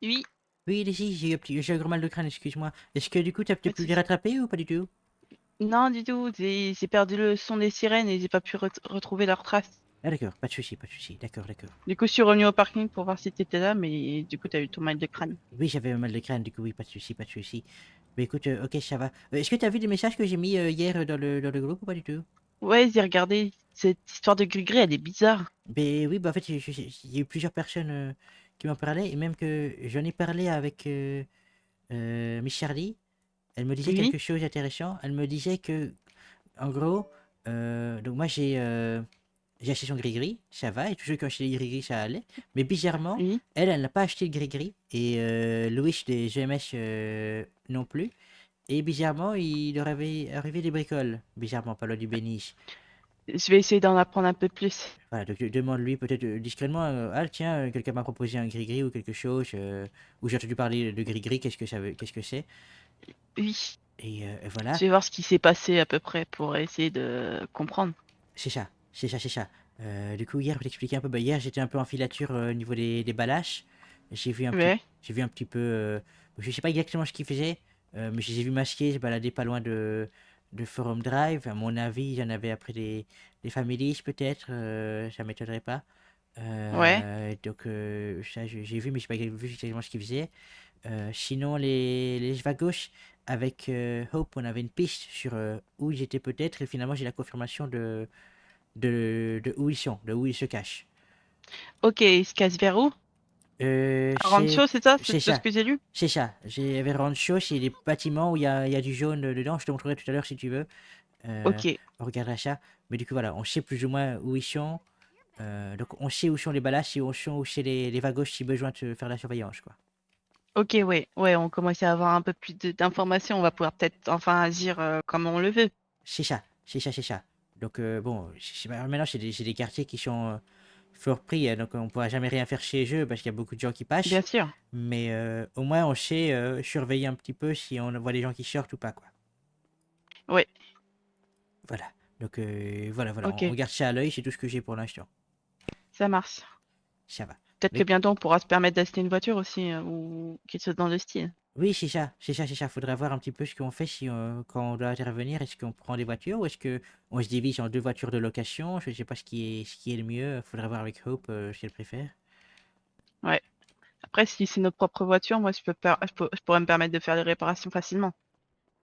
Oui, Oui, Daisy, j'ai un gros mal de crâne, excuse-moi. Est-ce que du coup, t'as pas peut-être de pu les souci. rattraper ou pas du tout? Non, du tout. J'ai perdu le son des sirènes et j'ai pas pu retrouver leurs traces. Ah d'accord, pas de souci, pas de souci. D'accord, d'accord. Du coup, je suis revenu au parking pour voir si t'étais là, mais du coup, t'as eu ton mal de crâne. Oui, j'avais un mal de crâne, du coup, oui, pas de souci, pas de souci. Mais écoute, ok, ça va. Est-ce que t'as vu les messages que j'ai mis hier dans le groupe ou pas du tout? Ouais, j'ai regardé. Cette histoire de gris-gris, elle est bizarre. Ben oui, bah en fait, il y a eu plusieurs personnes qui m'en parlaient, et même que j'en ai parlé avec Miss Charlie. Elle me disait Oui, quelque chose d'intéressant. Elle me disait que, en gros, donc moi j'ai acheté son gris-gris, ça va, et tous ceux qui ont acheté le gris-gris, ça allait. Mais bizarrement, oui. elle n'a pas acheté le gris-gris, et Louis des GMS non plus. Et bizarrement, il leur avait arrivé des bricoles. Bizarrement, pas loin du béniche. Je vais essayer d'en apprendre un peu plus. Voilà, donc demande-lui peut-être discrètement, ah tiens, quelqu'un m'a proposé un gris-gris ou quelque chose, ou j'ai entendu parler de gris-gris, qu'est-ce que c'est? Oui, Et voilà, je vais voir ce qui s'est passé à peu près pour essayer de comprendre. c'est ça, c'est ça, c'est ça. Du coup, hier, pour t'expliquer un peu, bah, hier, j'étais un peu en filature au niveau des ballaches. J'ai vu un petit, Ouais, j'ai vu un petit peu, je sais pas exactement ce qu'il faisait, mais je les ai vus masquer, je baladais pas loin de Forum Drive. À mon avis, j'en avais après des families, peut-être, ça m'étonnerait pas. ouais. Donc, ça, j'ai vu, mais je sais pas vu exactement ce qu'il faisait. Sinon, les Vagos, avec Hope, on avait une piste sur où ils étaient peut-être, et finalement, j'ai la confirmation de où ils sont, de où ils se cachent. Ok, il se casse vers où? À C'est Rancho, c'est ça? c'est C'est de ce ça. que j'ai lu? C'est ça. J'ai vers Rancho, c'est des bâtiments où il y a du jaune dedans. Je te montrerai tout à l'heure si tu veux. Ok, On regardera ça. Mais du coup, voilà, on sait plus ou moins où ils sont. Donc, on sait où sont les ballasts et on sait où c'est les vagos si besoin de faire la surveillance, quoi. ok, ouais, ouais, on commence à avoir un peu plus d'informations. On va pouvoir peut-être enfin agir comme on le veut. C'est ça, c'est ça, c'est ça. Donc, bon, maintenant, c'est des quartiers qui sont fort pris, hein, donc on pourra jamais rien faire chez eux parce qu'il y a beaucoup de gens qui passent. Bien sûr. Mais au moins, on sait surveiller un petit peu si on voit des gens qui sortent ou pas, quoi. Ouais, Voilà. Donc, voilà, voilà, ok, on garde ça à l'œil, c'est tout ce que j'ai pour l'instant. ça marche. Ça va. Peut-être que Mais bientôt on pourra se permettre d'acheter une voiture aussi ou quelque chose dans le style. oui, c'est ça, c'est ça, c'est ça. Faudrait voir un petit peu ce qu'on fait si quand on doit intervenir. Est-ce qu'on prend des voitures ou est-ce que on se divise en deux voitures de location? Je sais pas ce qui est le mieux. Faudrait voir avec Hope ce qu'elle préfère. Ouais. Après, si c'est notre propre voiture, moi je pourrais me permettre de faire les réparations facilement.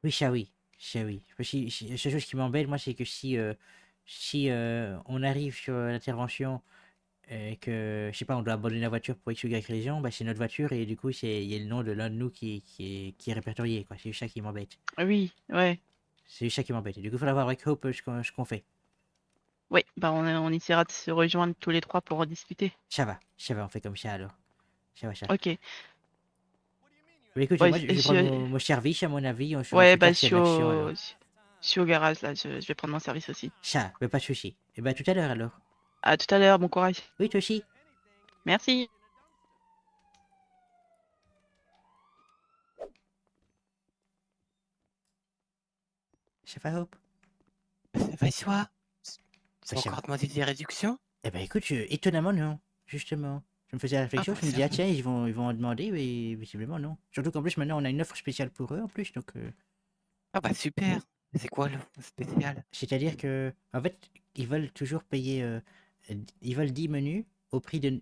Oui, ça oui. Ça oui. La seule chose qui m'embête, moi, c'est que si on arrive sur l'intervention et que, je sais pas, on doit abandonner la voiture pour X ou Y raison, bah, c'est notre voiture et du coup, il y a le nom de l'un de nous qui est répertorié, quoi. C'est ça qui m'embête. Oui, ouais. C'est ça qui m'embête. Et du coup, il faudra voir avec Hope ce qu'on fait. Oui, bah on essaiera de se rejoindre tous les trois pour en discuter. Ça va, on fait comme ça alors. Ça va, ça. Ok. Mais écoute, Ouais, moi, je vais prendre mon service, à mon avis, on ouais, plus bah tard s'il y a de l'action alors. je suis au garage là, je vais prendre mon service aussi. Ça, mais pas de souci. Et bah, tout à l'heure alors. À tout à l'heure, bon courage. Oui, toi aussi. Merci. Ça va, Hope? Ça va et toi? Ils Bah, ont ça va. encore demandé des réductions? Eh ben écoute, étonnamment non, justement. Je me faisais la Ah réflexion, bah je me ça dis, ah va. tiens, ils vont en demander, mais visiblement non. Surtout qu'en plus maintenant on a une offre spéciale pour eux en plus, donc Ah bah super. C'est quoi le spécial? c'est-à-dire que en fait, ils veulent toujours payer, ils veulent 10 menus au prix de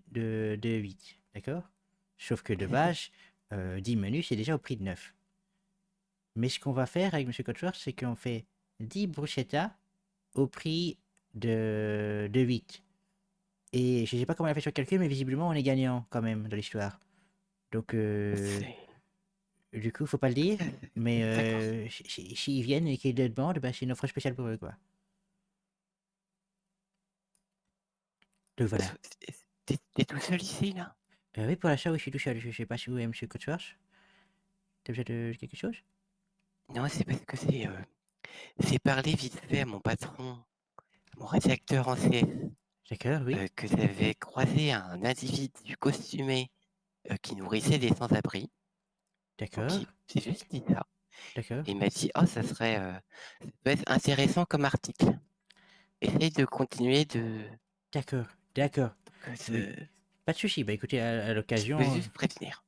8, d'accord? Sauf que de base, 10 menus c'est déjà au prix de 9. Mais ce qu'on va faire avec Monsieur Coachworth, c'est qu'on fait 10 bruschettas au prix de 8. Et je sais pas comment on a fait sur le calcul, mais visiblement on est gagnant quand même dans l'histoire. Donc, C'est... du coup, faut pas le dire, mais D'accord. s'ils viennent et qu'ils le demandent, bah, c'est une offre spéciale pour eux, quoi. Donc voilà. T'es tout seul ici là? Oui, pour l'achat, oui, je suis tout seul. Je sais pas si vous, Monsieur Coachworth, t'as besoin de quelque chose? Non, c'est parce que c'est parler vite fait à mon patron, mon rédacteur en CS, D'accord, oui. que j'avais croisé un individu costumé qui nourrissait des sans-abri. Donc D'accord, j'ai juste dit ça. d'accord, Et il m'a dit, oh, ça peut être intéressant comme article. Essaye de continuer de... d'accord, d'accord. Donc, Oui, pas de souci. Bah écoutez, à je peux l'occasion, juste prévenir.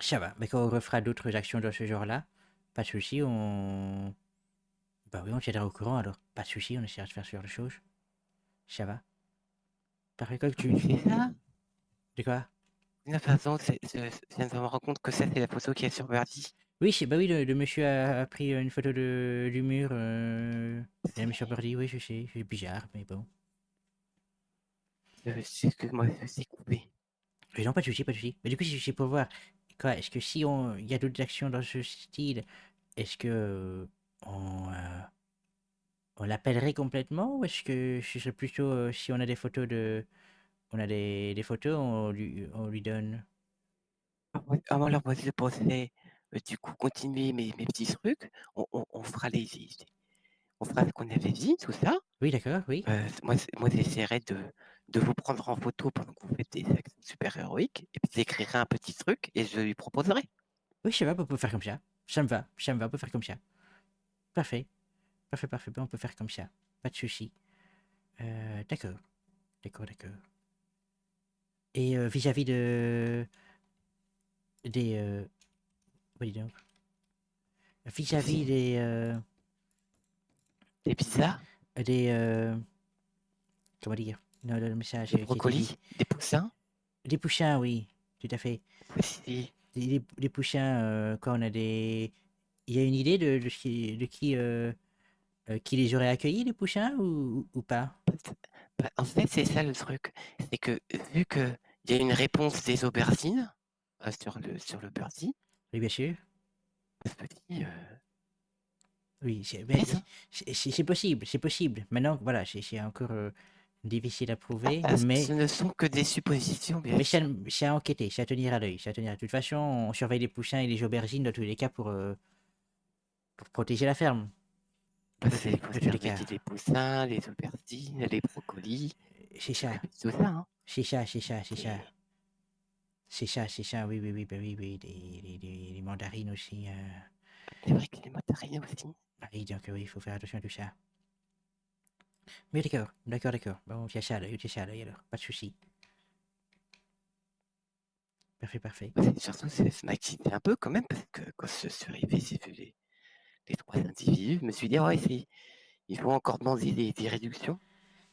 Ça va. Mais quand on refera d'autres actions dans ce genre-là, pas de souci, on... Bah oui, on tiendra au courant alors. Pas de souci, on essaiera de faire ce genre de choses. Ça va. Parfait, quoi que C'est ça? De quoi? Non, pardon, je viens de me rendre compte que ça, c'est la photo qui est sur Birdie. Oui, bah oui, le monsieur a pris une photo du mur. Il a mis sur Birdie, oui, je sais, c'est bizarre, mais bon. Excuse-moi, je suis coupé. Mais non, pas de souci, pas de souci. Mais du coup, c'est pour voir, quoi, est-ce que si on, il y a d'autres actions dans ce style, est-ce que on l'appellerait complètement ou est-ce que ce serait plutôt si on a des photos on a des photos, on lui donne. Avant leur poser du coup, continuer mes petits trucs, on fera on fera ce qu'on avait dit, tout ça. Oui, d'accord, oui. Moi, j'essaierai de vous prendre en photo pendant que vous faites des actions super héroïques, et puis j'écrirai un petit truc et je lui proposerai. Oui, je sais pas, on peut faire comme ça. Ça me va, on peut faire comme ça. Parfait, parfait, parfait. Ben, on peut faire comme ça. Pas de souci. D'accord, d'accord, d'accord. Et vis-à-vis des, oui, donc, vis-à-vis Des pizzas, des, comment dire, non, le message des qui a été dit. brocolis, des poussins, Des poussins, oui, tout à fait. aussi. Des poussins, quand on a des, il y a une idée de qui les aurait accueillis, les poussins, ou pas? Bah, en fait, c'est ça le truc. C'est que vu qu'il y a une réponse des aubergines sur le Birdie, Oui, bien sûr. ce petit Oui, pèse. Hein. c'est possible, c'est possible. Maintenant, voilà, c'est encore difficile à prouver, Ce ne sont que des suppositions, bien mais sûr. c'est à enquêter, c'est à tenir à l'œil, c'est à tenir. De toute façon, on surveille les poussins et les aubergines dans tous les cas pour protéger la ferme. Parce que De vous tous les cas. surveillez les poussins, les aubergines, les brocolis, C'est ça, tout ça. Hein. c'est ça, c'est ça, c'est ça. Et C'est ça, oui, oui, oui, bah oui, oui, les mandarines aussi. c'est vrai que les mandarines aussi. Bah oui, donc oui, il faut faire attention à tout ça. Mais d'accord, d'accord, d'accord. Bon, tiens ça à l'œil, tiens ça à l'œil alors, pas de souci. Parfait, parfait. Surtout, ça m'activait un peu quand même, parce que quand je suis arrivé, j'ai vu les trois individus, je me suis dit, ouais, il faut encore demander des réductions.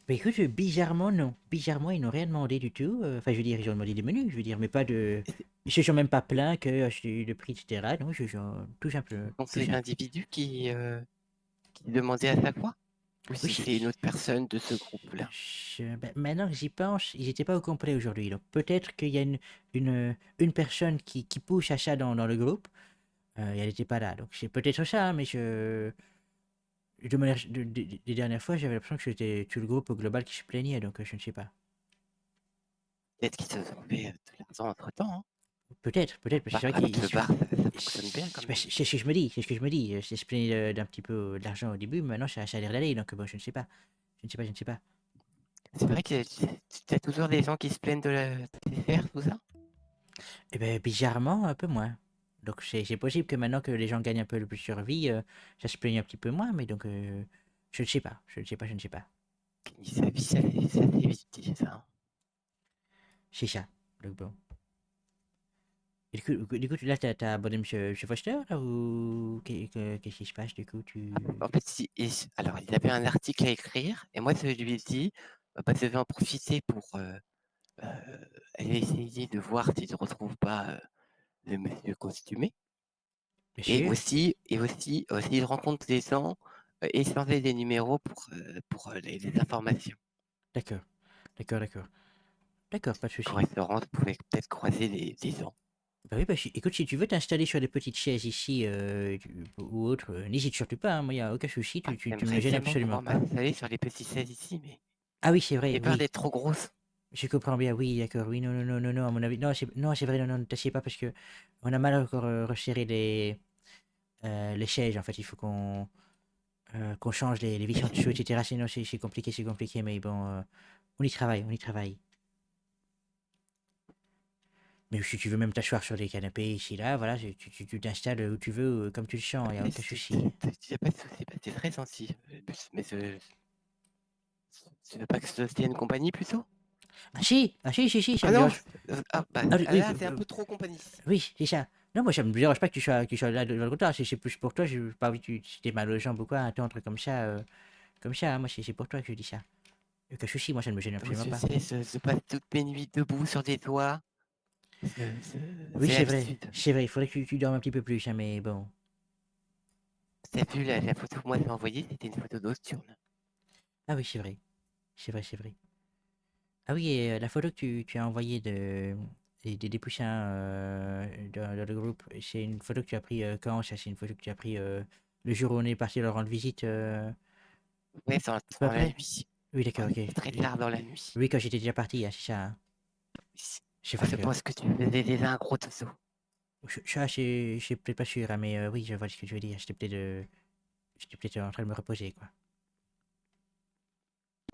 Bah écoute, bizarrement, non. Bizarrement, ils n'ont rien demandé du tout. Enfin, je veux dire, ils ont demandé des menus, je veux dire, mais pas de. Ils se sont même pas plaints que le prix, etc. Non, tout simplement. Donc, Tout c'est simple. l'individu qui demandait à chaque fois? Ou Oui, si c'est une autre personne de ce groupe-là? ben, maintenant que j'y pense, ils n'étaient pas au complet aujourd'hui. Donc peut-être qu'il y a une personne qui pousse à ça dans le groupe. Et elle n'était pas là. Donc c'est peut-être ça, hein, mais de manière, des dernières fois, j'avais l'impression que c'était tout le groupe au global qui se plaignait. Donc je ne sais pas. Peut-être qu'ils se sont fait de l'argent entre-temps. Hein. Peut-être, parce que Bah, c'est vrai avec qu'il le bar, ça fonctionne bien quand ben, même. c'est ce que je me dis, c'est ce que je me dis. C'est se plaigner d'un petit peu de l'argent au début, mais maintenant ça a l'air d'aller. Donc bon, je ne sais pas. Je ne sais pas, je ne sais pas. C'est vrai que tu as toujours des gens qui se plaignent de la TCR, tout ça? Eh ben, bizarrement, un peu moins. Donc c'est possible que maintenant que les gens gagnent un peu le plus sur vie, ça se plaigne un petit peu moins, mais donc je ne sais pas, je ne sais pas, je ne sais pas. Sa vie, ça fait vite, c'est ça. Hein. C'est ça. Donc bon. Et du coup, là, t'as abonné Monsieur Foster, là, ou qu'est-ce qui se passe, du coup, En fait, alors, il avait un article à écrire, et moi, je lui ai dit, bah, je vais en profiter pour aller essayer de voir si je ne retrouve pas le monsieur costumé. Bien Et sûr. aussi, si je rencontre des gens, échanger des numéros pour les informations. D'accord, d'accord, d'accord. D'accord, pas de Qu'au souci. restaurant, je pouvais peut-être croiser des gens. Bah oui, bah, écoute, si tu veux t'installer sur des petites chaises ici ou autre, n'hésite surtout pas, hein, moi, il n'y a aucun souci, Ah, tu me j'aimerais gênes tellement absolument pouvoir pas. m'installer sur les petits sièges ici, mais Ah oui, c'est vrai, j'ai peur oui. d'être trop grosse. Je comprends bien, oui, d'accord, oui, non, non, non, non, non, à mon avis, non, c'est vrai, non, non, ne t'assieds pas parce que on a mal encore resserré les sièges, en fait, il faut qu'on change les vis en dessous, etc. Sinon, c'est compliqué, mais bon, on y travaille, on y travaille. Mais si tu veux même t'asseoir sur des canapés ici, là, voilà, tu t'installes où tu veux, comme tu le sens, il n'y a Mais aucun souci. y a pas de souci, bah, c'est très gentil. Mais tu veux pas que je te tienne compagnie plutôt? Ah si, si, ça Ah me non! dérange. Ah bah Ah, oui, là, c'est un peu trop compagnie. oui, c'est ça. Non, moi, ça me dérange pas que tu sois là dans le retard. C'est plus pour toi. J'ai pas envie que tu t'aies mal aux jambes ou quoi, à attendre comme ça. Hein. Moi, c'est pour toi que je dis ça. Aucun souci, moi, ça ne me gêne Donc absolument je pas. sais, je passe toutes mes nuits debout sur des toits. Oui, C'est c'est vrai. l'habitude. C'est vrai. Il faudrait que tu dormes un petit peu plus, hein, mais bon. T'as vu la photo que moi j'ai envoyée, c'était une photo nocturne. Ah oui, c'est vrai. C'est vrai, c'est vrai. Ah oui, et la photo que tu as envoyée des poussins dans le groupe, c'est une photo que tu as pris quand ça? C'est une photo que tu as pris le jour où on est parti leur rendre visite Ouais, à peu dans la près? nuit. Oui, d'accord, ok. Très tard dans la nuit. Oui, quand j'étais déjà parti, hein, c'est ça. Hein. Je sais pas, Je d'accord. pense que tu faisais déjà un gros tosso. Je suis peut-être pas sûr, hein, mais oui, je vois ce que tu veux dire. J'étais peut-être en train de me reposer, quoi.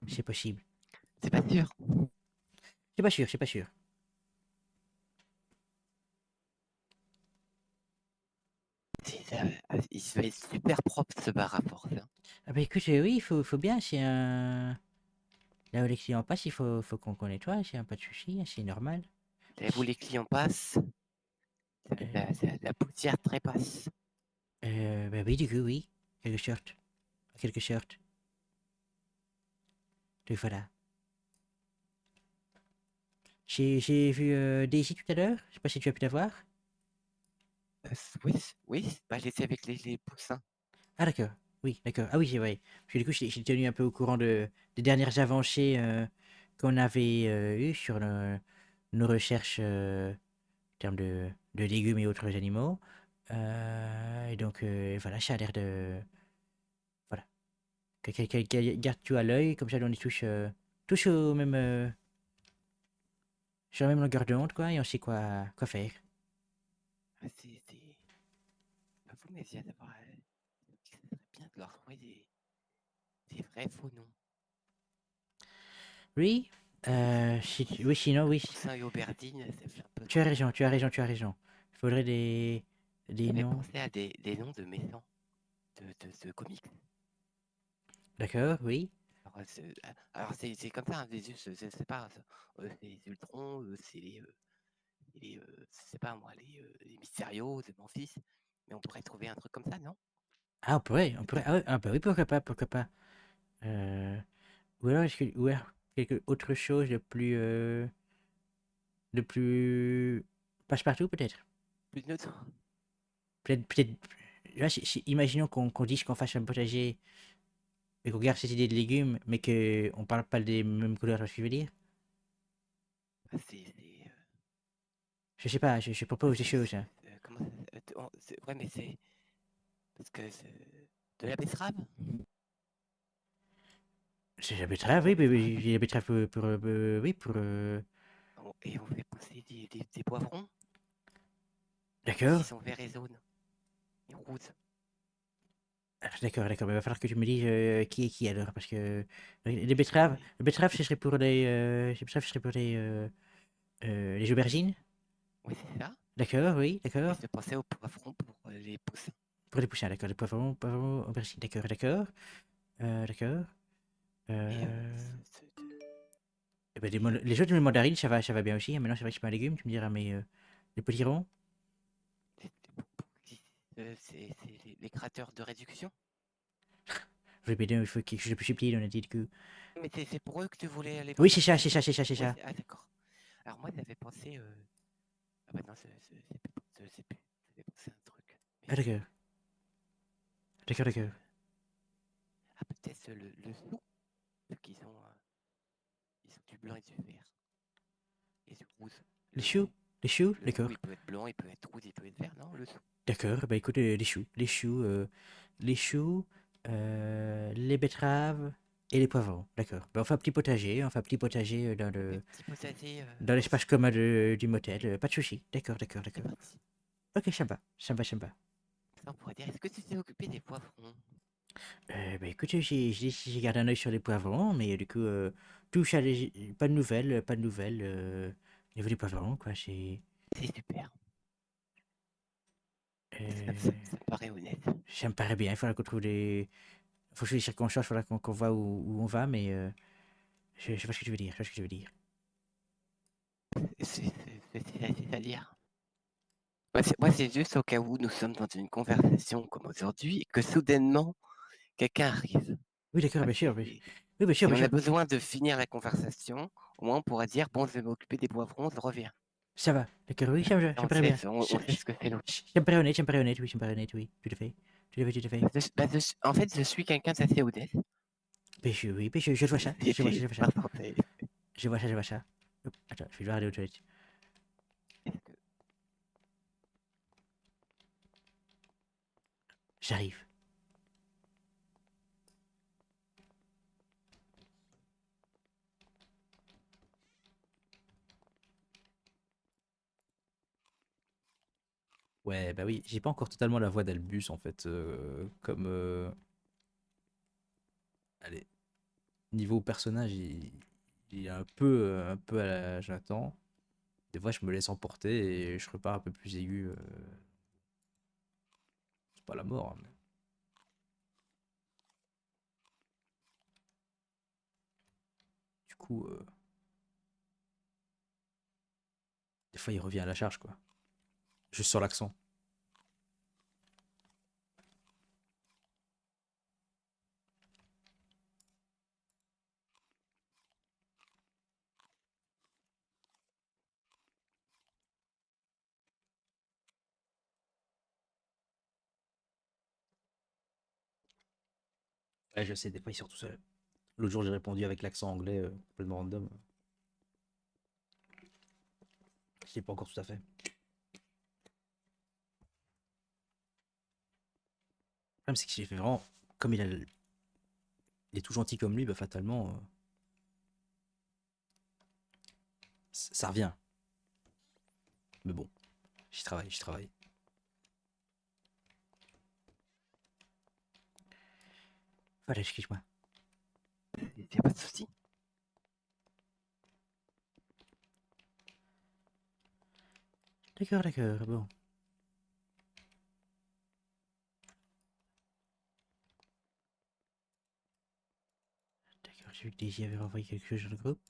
C'est possible. C'est pas sûr. C'est pas sûr, c'est pas sûr. Il se fait super propre ce bar à force. Hein. Ah bah écoute, oui, faut bien, c'est un... Là où les clients passent, faut qu'on nettoie, c'est un pas de souci, hein, c'est normal. Là où les clients passent, la poussière trépasse. Bah oui, du coup, oui. Quelque sorte. En quelque sorte. Donc voilà. J'ai vu Daisy tout à l'heure. Je sais pas si tu as pu la voir. Oui, oui, bah j'étais avec les poussins. Ah d'accord. Oui, d'accord. Ah oui, c'est vrai. Parce que du coup, j'ai tenu un peu au courant des dernières avancées qu'on avait eues sur nos recherches en termes de légumes et autres animaux. Et donc, voilà, ça a l'air de... Voilà. Qu'elle garde tout à l'œil, comme ça on est tous au même, sur la même longueur d'onde, quoi, et on sait quoi faire. Ah, J'avoue, mais il d'avoir. Ça serait bien de leur trouver des vrais faux noms. Oui, oui, sinon, oui, Poussin et Auberdine, ça fait un peu tu as trop. raison, tu as raison, tu as raison. Il faudrait des J'avais noms. pensé à des noms de méchants, de comics. D'accord, oui. Alors c'est comme ça, hein, je sais pas, c'est Ultron, c'est je sais pas moi, les Mysterio de mon fils, mais on pourrait trouver un truc comme ça, non? Ah, on pourrait, ah, ah bah oui, pourquoi pas, pourquoi pas. Euh, ou alors, ou alors, quelque autre chose de plus passe-partout, peut-être. Plus neutre. Peut-être, là, imaginons qu'on dise qu'on fasse un potager et qu'on garde cette idée de légumes, mais qu'on parle pas des mêmes couleurs, tu vois ce que je veux dire. Ah, c'est, Je sais pas, je propose des choses. Hein. comment ça, ouais, mais c'est parce que de la betterave. C'est la De betterave, la oui, betterave. la betterave oui, pour... Et on fait pousser des poivrons, même D'accord, s'ils sont verts et jaunes, et rouges. d'accord, mais il va falloir que tu me dises qui est qui alors, parce que Ouais, les betteraves, ce serait pour les betteraves, ce serait pour les aubergines. ouais, c'est ça. D'accord, oui, Et d'accord. je pensais aux poivrons pour les poussins. Pour les poussins, d'accord, les poivrons, aubergines, d'accord, d'accord. Et Eh ben, et, les autres, les mandarines, ça va bien aussi. Hein. Maintenant, c'est vrai que c'est pas un légume, tu me diras, mais les potirons. c'est les créateurs de réduction. Oui, mais non, il faut quelque chose de plus subtil, on a dit du coup. Mais c'est pour eux que tu voulais aller Oui, voir. c'est Ouais, ça. ah d'accord. Alors moi j'avais pensé. Ah bah non, je sais plus. J'avais pensé à un truc. Mais Ah, d'accord, d'accord. ah peut-être le sou. Parce ils ont du blanc et du vert. Et du rouge. Les Le choux, sou. les choux, Le sou, d'accord. il peut être blanc, il peut être rouge, il peut être vert, non? Le sou. D'accord, bah écoute, les choux, les betteraves et les poivrons, d'accord. Bah, on fait un petit potager Le petit potager. dans Oui, l'espace commun du motel, pas de souci. D'accord, c'est d'accord. parti. Ok, ça me va. Ça, on pourrait dire, est-ce que tu t'es occupé des poivrons? Bah écoute, j'ai gardé un œil sur les poivrons, mais du coup, tout ça, pas de nouvelles au niveau des poivrons, quoi. C'est super. Euh, Ça me paraît honnête. ça me paraît bien, il faudra qu'on trouve des... Faut que les circonstances, il faudra qu'on voit où on va, mais je sais pas ce que tu veux dire, je sais pas ce que tu veux dire. C'est-à-dire. Moi, c'est juste au cas où nous sommes dans une conversation comme aujourd'hui et que soudainement, quelqu'un arrive. Oui, d'accord, Voilà, bien sûr. c'est- Oui, bien sûr, si bien on a sûr. besoin de finir la conversation, au moins on pourra dire, bon, je vais m'occuper des poivrons, je reviens. Ça va, d'accord, oui, ça me On paraît bien. sait, on sait ce que c'est l'autre. Ça me paraît honnête, ça me paraît honnête, oui, ça me paraît honnête, oui, tout à fait. Tout à fait, tout à fait. En fait, je suis quelqu'un d'assez honnête. Oui, je vois ça, je vois ça, je vois ça. Par santé. Je vois ça, je vois ça. Hop, attends, je vais devoir aller aux toilettes. J'arrive. Ouais, bah oui, j'ai pas encore totalement la voix d'Albus en fait. Comme. Allez, niveau personnage, il est un peu à la Jonathan. Des fois, je me laisse emporter et je repars un peu plus aigu. C'est pas la mort, hein, mais du coup, des fois, il revient à la charge, quoi. Juste sur l'accent. Ouais, je sais, des fois, il sort tout seul. L'autre jour, j'ai répondu avec l'accent anglais complètement random. Je sais pas encore tout à fait. Le problème, c'est que j'ai fait vraiment. Comme il est tout gentil comme lui, bah fatalement, ça revient. Mais bon, j'y travaille, j'y travaille. Voilà, excuse-moi. Il n'y a pas de souci. D'accord, d'accord, bon. D'accord, j'ai vu que Daisy avait renvoyé quelque chose dans le groupe.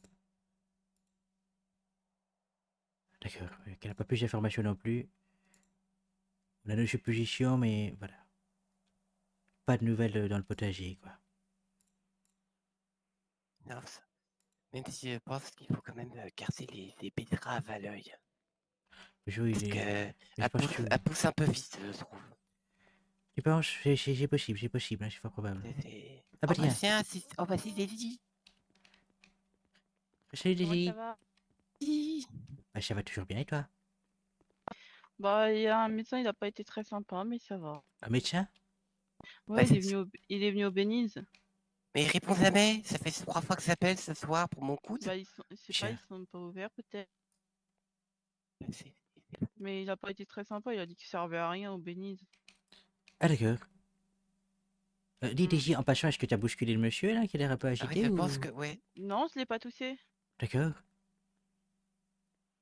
D'accord, qu'elle n'a pas plus d'informations non plus. On a nos suppositions, mais voilà. Pas de nouvelles dans le potager, quoi. Non, même si je pense qu'il faut quand même garder les betteraves à l'œil. Je, il Parce est... qu'elle Mais je pense que... pousse un peu vite, je trouve. Tu penses? C'est possible, hein, c'est fort probable. Ah Oh bah bah tiens, tiens, oh bah c'est Daisy. salut Comment ça Daisy. va? Bah ça va toujours bien et toi? Bah, il y a un médecin, il a pas été très sympa, mais ça va. Un médecin? Bah, Ouais, il est venu au Béniz. mais il répond jamais. Ça fait 3 fois que j'appelle ce soir pour mon coude. Bah, je sais pas, Médecin. ils sont pas ouverts peut-être. C'est- Mais il a pas été très sympa, il a dit qu'il servait à rien au Béniz. Ah d'accord. Dis Mm. Daisy, en passant, est-ce que t'as bousculé le monsieur là, qui a l'air un peu Ah oui, agité je pense ou... que ouais. Non, je l'ai pas touché. D'accord.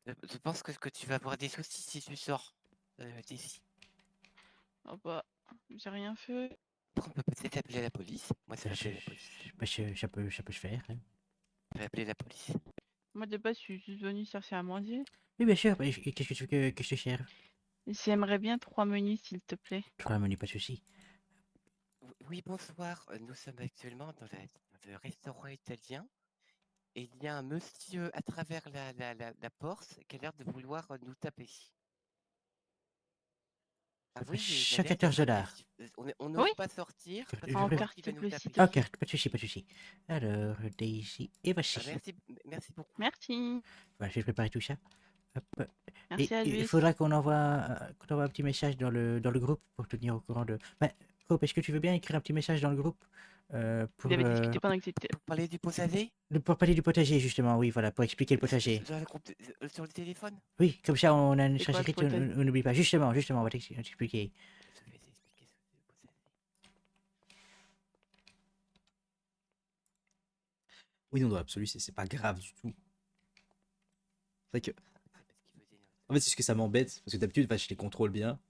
Je pense que tu vas avoir des soucis si tu sors d'ici. Ah bah, j'ai rien fait. On peut peut-être appeler la police. Moi, je Bah, vais appeler la police. bah, ça peut se faire, hein. Je vais appeler la police. Moi, de base, je suis juste venue chercher à manger. Oui, bien sûr. Bah, qu'est-ce que tu veux que je te serve? J'aimerais bien 3 menus, s'il te plaît. Je crois un menu, pas de souci. Oui, bonsoir. Nous sommes actuellement dans le restaurant italien. Et il y a un monsieur à travers la porte qui a l'air de vouloir nous taper. Ah oui, il a l'air d'être 114 $. agressif. On Oui, n'ose pas sortir parce Je qu'on en a peux... peur qu'il carte va nous bleue, s'il taper. te Ok, plaît. pas de souci, pas de souci. Alors, Daisy, et Ah, voici. merci beaucoup. Merci. Voilà, je vais préparer tout ça. Hop. Et Merci, il Albus. faudra qu'on envoie un petit message dans le groupe pour te tenir au courant de... Ben, Hope, est-ce que tu veux bien écrire un petit message dans le groupe Vous avez discuté pendant que j'étais... Pour parler du potager pour parler du potager, justement, oui, voilà, pour expliquer le potager. sur le téléphone. Oui, comme ça, on a une C'est charge quoi le écrite, potager? on n'oublie pas. Justement, on va t'expliquer. Je vais t'expliquer ce que c'est le potager. Oui, non, dans l'absolu, c'est pas grave du tout. C'est vrai que, C'est parce qu'il veut des notes. en fait, c'est ce que ça m'embête, parce que d'habitude, enfin, je les contrôle bien.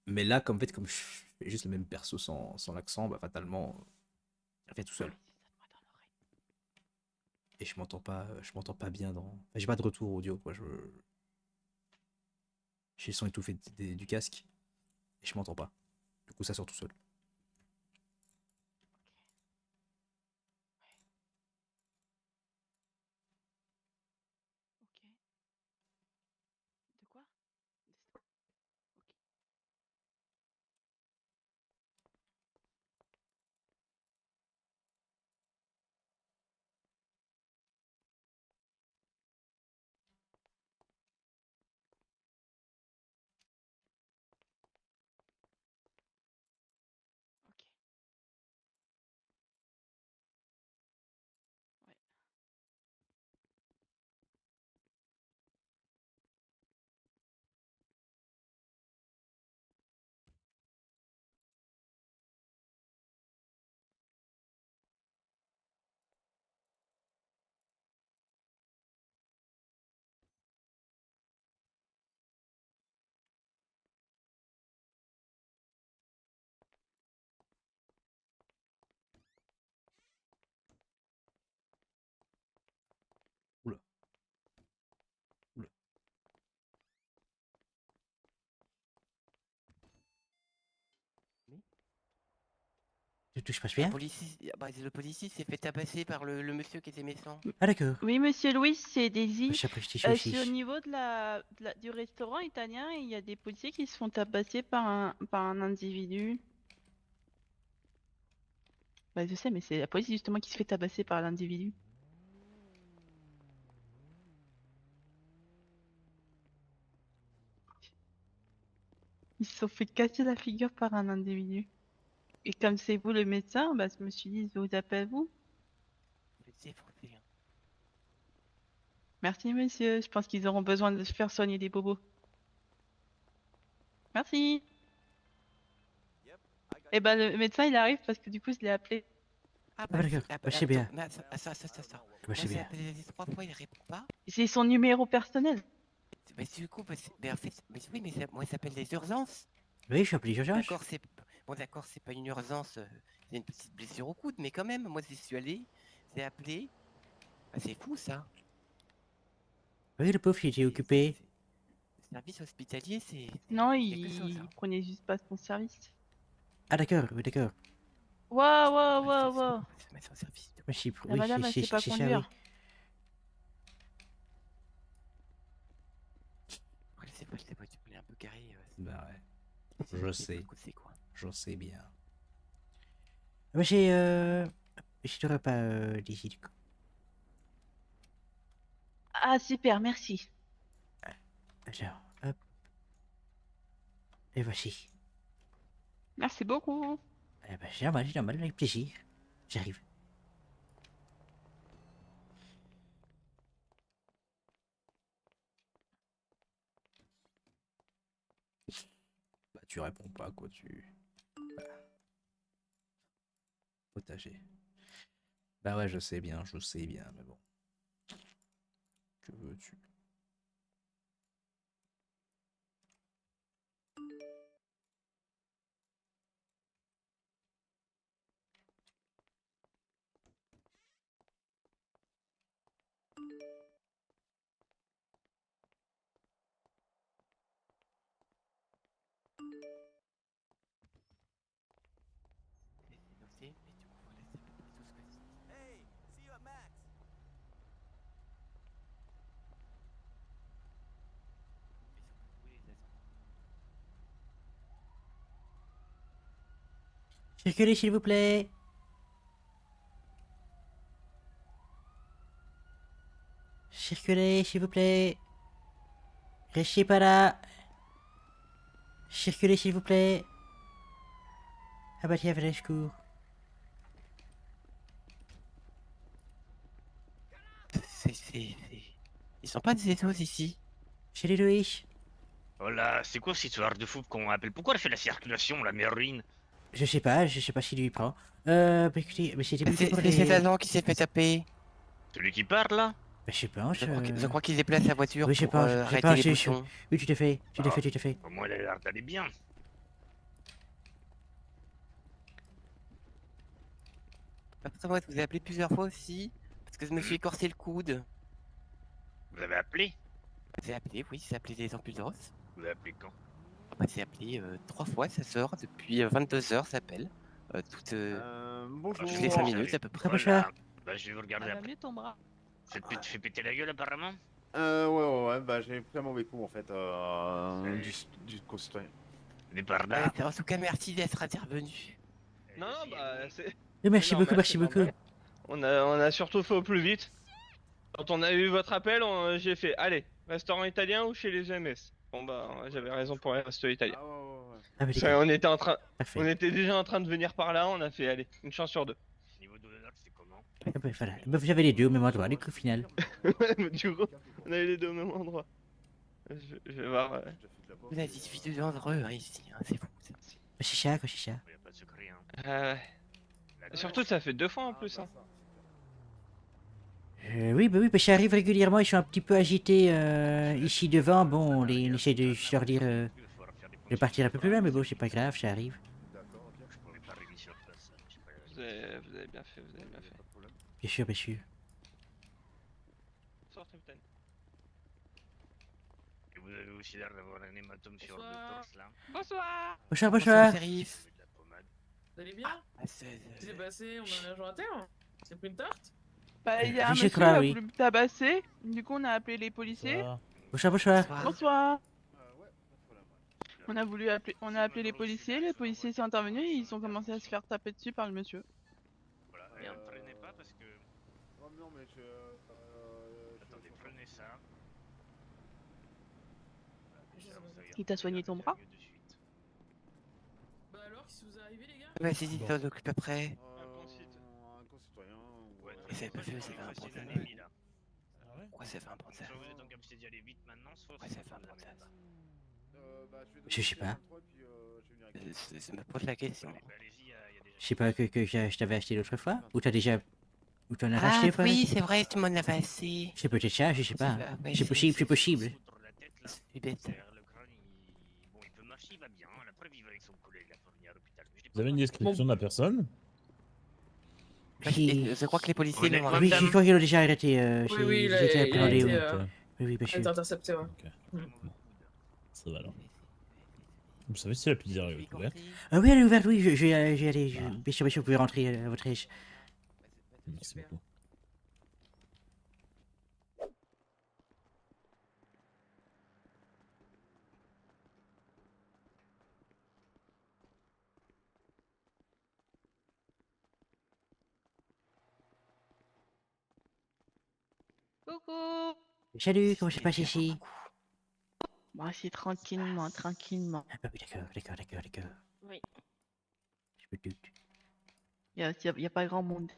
Mais là, comme, en fait, comme je fais juste le même perso sans l'accent, bah, fatalement, je le fais tout seul. Et je m'entends pas bien dans... Enfin, j'ai pas de retour audio, quoi. J'ai le son étouffé du casque. Et je m'entends pas. Du coup, ça sort tout seul. Ok. De quoi? Ok. Ok. Ouais. Oula. Oula. Tout se passe bien? Le policier s'est fait tabasser par le monsieur qui était méchant. Ah d'accord. Oui, monsieur Louis, c'est Daisy. J'apprécie Je aussi. suis au niveau du restaurant italien et il y a des policiers qui se font tabasser par un individu. Bah, je sais, mais c'est la police justement qui se fait tabasser par l'individu. Ils se sont fait casser la figure par un individu. Et comme c'est vous le médecin, bah, je me suis dit, je vous appelle vous. C'est français, hein. Merci, monsieur. Je pense qu'ils auront besoin de se faire soigner des bobos. Merci. Et ben, le médecin, il arrive parce que du coup, je l'ai appelé. Ah Ah bah d'accord. Bah c'est bien. mais attends. Bah Moi, c'est j'ai bien. appelé 3 fois, il répond pas. C'est son numéro personnel. Mais du coup, mais en fait, oui, mais moi, ça s'appelle les urgences. Oui, je suis appelé urgence. D'accord, c'est pas une urgence, c'est une petite blessure au coude, mais quand même, moi, j'y suis allé, j'ai appelé. Bah, c'est fou, ça. Oui, le pauvre, il était occupé. Le service hospitalier, c'est Non, quelque chose, il hein. prenait juste pas son service. Ah d'accord, oui d'accord. Waouh, waouh, Ouais, waouh, waouh. on va se mettre en service. La Oui, madame, elle sait pas c'est ça, oui. conduire. Après, c'est pas les voitures, elle est un peu carrée. Bah ouais, C'est je les sais. côtés, quoi. Je sais bien. Ah bah j'ai tout repas d'ici du coup. Ah, super, merci. Alors, hop. Et voici. Merci beaucoup. Eh bah c'est normal, avec plaisir. J'arrive. Bah tu réponds pas quoi, Bah, potager. Bah ouais, je sais bien, mais bon. Que veux-tu? C'est noté, mais du coup, voilà, c'est à peu près tout ce que c'est. Hey, see you at Max. Ils sont pas trouvé les agents. Circulez s'il vous plaît. Circulez s'il vous plaît. Restez pas là. Circulez s'il vous plaît. Ah bah tiens, venez, je cours. Ils sont pas des étos ici. Chez les Louis. Oh là, c'est quoi cette histoire de fou qu'on appelle? Pourquoi elle fait la circulation, la ruine? Je sais pas s'il lui prend. Bah écoutez, mais c'était Bah, plutôt pour c'est cet les... agent qui s'est fait taper. Celui qui parle là? Bah je pense... Je crois qu'il déplace la voiture Oui, je pour pense, arrêter les bouchons. Oui, tout à fait, tout à fait, Ah. tout à fait. Au moins elle a l'air d'aller bien. Après, moi, je vous ai appelé plusieurs fois aussi, parce que je me suis écorcé le coude. Vous avez appelé? J'ai appelé, oui, j'ai appelé les ambulances. Vous l'avez appelé quand? Bah, c'est appelé 3 fois, sa sœur, depuis 22h, ça appelle. Toutes Bonjour. toutes les 5 minutes à peu près. Ah, bonsoir. Bah, je vais vous regarder Elle va après. mieux ton bras. Fais péter la gueule apparemment. Ouais, bah j'ai pris un mauvais coup en fait, du concitoyen. Mais par Ouais, là. en tout cas, merci d'être intervenu. Non, non, bah, c'est. Oui, merci c'est beaucoup, normal, merci c'est beaucoup. normal. On a surtout fait au plus vite. Quand on a eu votre appel, j'ai fait allez, restaurant italien ou chez les GMS. Bon, bah, j'avais raison pour les restos italiens. Ah ouais. Ah, mais Ça, d'accord, on parfait. était déjà en train de venir par là, on a fait allez, une chance sur deux. Niveau de l'honneur, c'est comment? Ah, bah, voilà. Bah, vous avez les deux au même endroit, du coup, au final. Du coup, on avait les deux au même endroit. Je vais voir. Vous avez 18 de dangereux hein, ici, hein, c'est fou. Ça. Chicha, quoi, chicha. Y a pas de secret, hein. Ouais. Surtout, ça fait 2 fois en plus. Hein. Oui, bah, j'arrive régulièrement, ils sont un petit peu agités ici devant. Bon, on essaie de leur dire de partir un peu plus loin, mais bon, c'est pas grave, ça arrive. Je pourrais pas régler sur place. Je sais pas. Vous avez bien fait, vous avez bien fait. Bien sûr, bien sûr. Sortez peut-être. Et vous avez aussi l'air d'avoir un hématome sur le Bonsoir. torse là. Bonsoir. Bonsoir, Bonsoir, bonsoir. shérif. De la pommade. Vous allez bien Ah, Qu'est-ce qui s'est passé? On a un jour à terre? C'est pris une tarte? Bah, il y a Oui, un je monsieur qui crois, a oui. voulu me tabasser. Du coup, on a appelé les policiers. Bonsoir, bonsoir. Bonsoir. Bonsoir. Ouais, pas de problème. On a appelé les policiers sont intervenus et ils ont commencé à se faire taper dessus par le monsieur. Voilà, et Merde. prenez pas parce que. Oh non, mais je. Attendez, prenez ça. Je sais pas. Il t'a soigné ton bras? De suite. Bah alors, qu'est-ce qui vous est arrivé les gars? Vas-y, ça s'occupe après. Un concitoyen. Ouais, Et c'est pas fait, c'est un c'est bon un ami. ami là. Pourquoi ça fait un bon ça? Soit vous êtes en capacité d'y aller vite maintenant, soit Pourquoi ça fait un bon ça? Je sais pas. Je me pose la question. Allez, bah, allez-y, y a déjà. Je sais pas que je t'avais acheté l'autre fois. Ou t'as déjà. Ou t'en as Ah racheté, pas oui, c'est vrai, tu m'en avais assez. C'est peut-être ça, je sais pas. C'est- ouais, C'est possible, c'est possible. Foutre la tête là. C'est bête. Derrière le crâne, bon, il peut marcher, il va bien. La preuve, il va avec son collègue là, pour venir à l'hôpital. Mais je l'ai Vous avez une pas description de la personne? Oui, Je crois que les policiers l'ont Honnêtement, oui, arrêté. je crois qu'ils l'ont déjà arrêté. Oui, il a- J'étais il a appréhendé, été, oui. euh, Oui, bien Elle sûr. est interceptée, ouais. Ça va alors. Vous savez si la pizzeria est ouverte? Ah oui, elle est ouverte, oui, je vais aller. Ah. Bien sûr, vous pouvez rentrer à votre aise. Merci beaucoup. Coucou. Salut, comment ça se passe ici? Bon, c'est tranquillement, tranquillement. Ah bah oui, d'accord. Oui. Je me doute. Y a pas grand monde.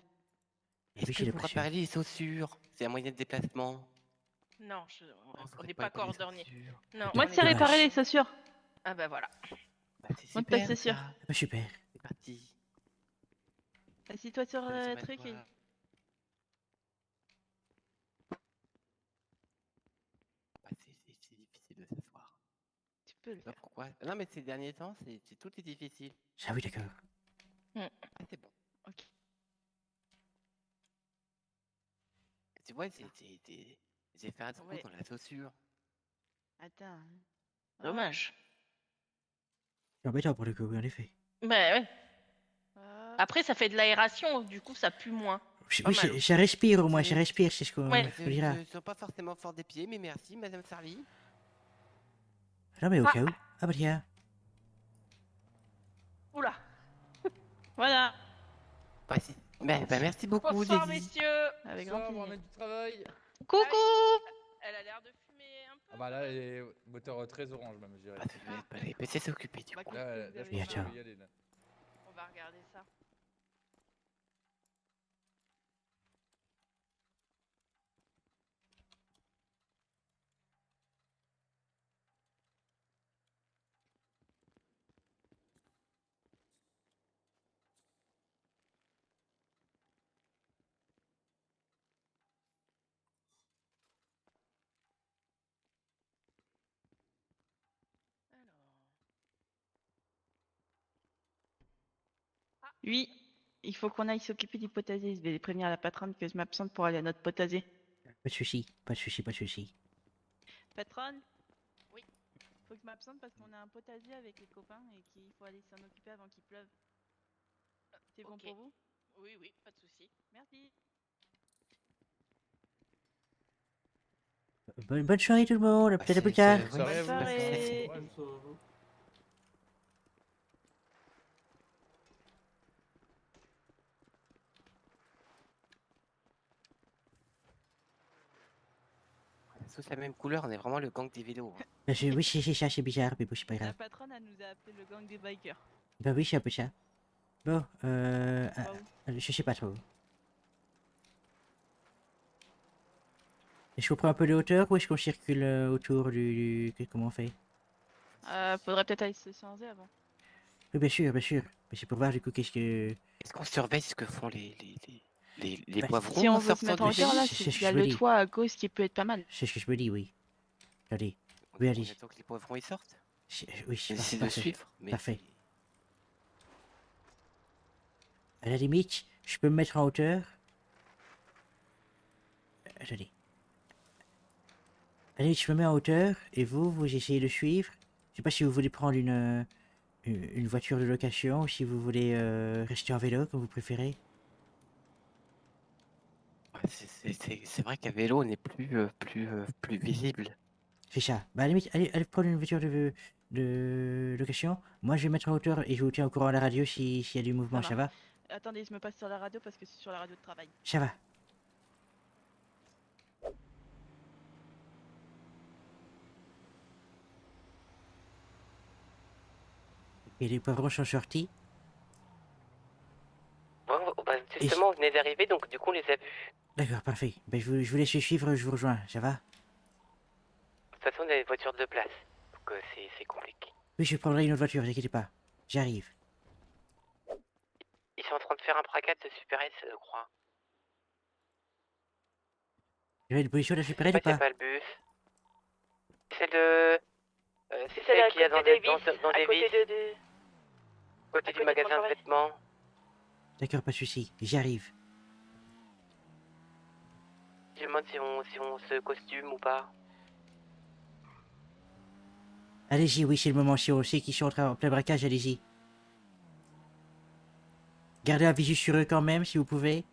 Et Est-ce puis que j'ai vous l'impression. réparez les chaussures? C'est un moyen de déplacement. Non, Ah, vous on n'est réparez pas les coordonnés. chaussures. Non, Moi, on tu sais est- Dommage. réparer les chaussures. Ah bah voilà. Bah, c'est Moi, de passer super, sûr. ça. Ah bah super. C'est parti. Assis-toi sur Allez, le c'est truc. toi. Bah, c'est difficile de s'asseoir. Tu peux le Je sais pas faire. pourquoi. Non, mais ces derniers temps, tout est difficile. Ah oui, d'accord. Ah, c'est bon. Ok. Tu vois, j'ai fait un trou Ouais. dans la chaussure. Attends. Dommage. C'est embêtant pour le coup, oui, en effet. Bah ouais. Ah. Après, ça fait de l'aération, du coup, ça pue moins. Pas Oui, mal. ça respire au moins, ça C'est- respire, c'est ce qu'on Ouais. on dira. Je ne suis pas forcément fort des pieds, mais merci, Madame Sarli. Non, mais au Ah. cas où. Ah bah tiens. Oula. Voilà. Merci beaucoup, Bonsoir, Daisy. messieurs. Avec grand plaisir. du travail. Coucou. Elle a l'air de fumer un peu. Ah bah là, elle est moteur très orange même, je dirais. Ah, je vais pas les PC s'occuper du Bah, coup. qu'est-ce que Là, vous là, je avez pense fait que je Tiens. vais y aller là. On va regarder ça. Oui. Il faut qu'on aille s'occuper du potager. Je vais prévenir la patronne que je m'absente pour aller à notre potager. Pas de soucis, pas de soucis, pas de soucis. Patronne. Oui. Faut que je m'absente parce qu'on a un potager avec les copains et qu'il faut aller s'en occuper avant qu'il pleuve. C'est bon Ok. pour vous? Oui, oui, pas de souci. Merci. Bonne soirée tout le monde, peut-être à plus tard. Ouais, Soirée à vous. Soirée. On a tous la même couleur, on est vraiment le gang des vélos. hein. Oui, c'est ça, c'est bizarre, mais bon, c'est pas La grave. patronne, elle nous a appelé le gang des bikers. Bah oui, c'est un peu ça. Bon, Waouh. je sais pas trop. Est-ce qu'on prend un peu de hauteur ou est-ce qu'on circule autour comment on fait? Faudrait peut-être aller se changer avant. Oui, bien sûr, bien sûr. Mais c'est pour voir du coup qu'est-ce que... Est-ce qu'on surveille ce que font les Bah, poivrons Si on en veut se sortant mettre du en hauteur, vélo là, c'est ce il que y a je me le dis. toit à gauche qui peut être pas mal. C'est ce que je me dis, oui. Attendez. On- Oui, on allez. attend que les poivrons ils sortent. Oui, J'essaie parfait, de parfait. suivre, mais Parfait. À la limite, je peux me mettre en hauteur. Attendez. À la limite, je me mets en hauteur et vous essayez de suivre. Je sais pas si vous voulez prendre une voiture de location ou si vous voulez rester en vélo, comme vous préférez. ouais, c'est vrai qu'à vélo on est plus visible. C'est ça. Bah, à la limite, allez prendre une voiture de location. Moi, je vais mettre en hauteur et je vous tiens au courant à la radio s'il y a du mouvement, ça va? Attendez, je me passe sur la radio parce que c'est sur la radio de travail. Ça va. Et les poivrons sont sortis. Bah, justement, on venait d'arriver, donc du coup on les a vus. D'accord, parfait. Ben, je vous laisse suivre, je vous rejoins, ça va? De toute façon, on a des voitures de place, donc c'est compliqué. Oui, je prendrai une autre voiture, ne vous inquiétez pas. J'arrive. Ils sont en train de faire un braquage de Super S, je crois. Il y avait une position de la Je sais Super L pas ou s'il y a pas? pas le bus. C'est le... c'est celle qu'il y a dans Davis, côté du magasin de vêtements. D'accord, pas de souci. J'arrive. Je me demande si on se costume ou pas. Allez-y, oui, c'est le moment. Si on sait qu'ils sont en plein braquage, allez-y. Gardez un visu sur eux quand même, si vous pouvez.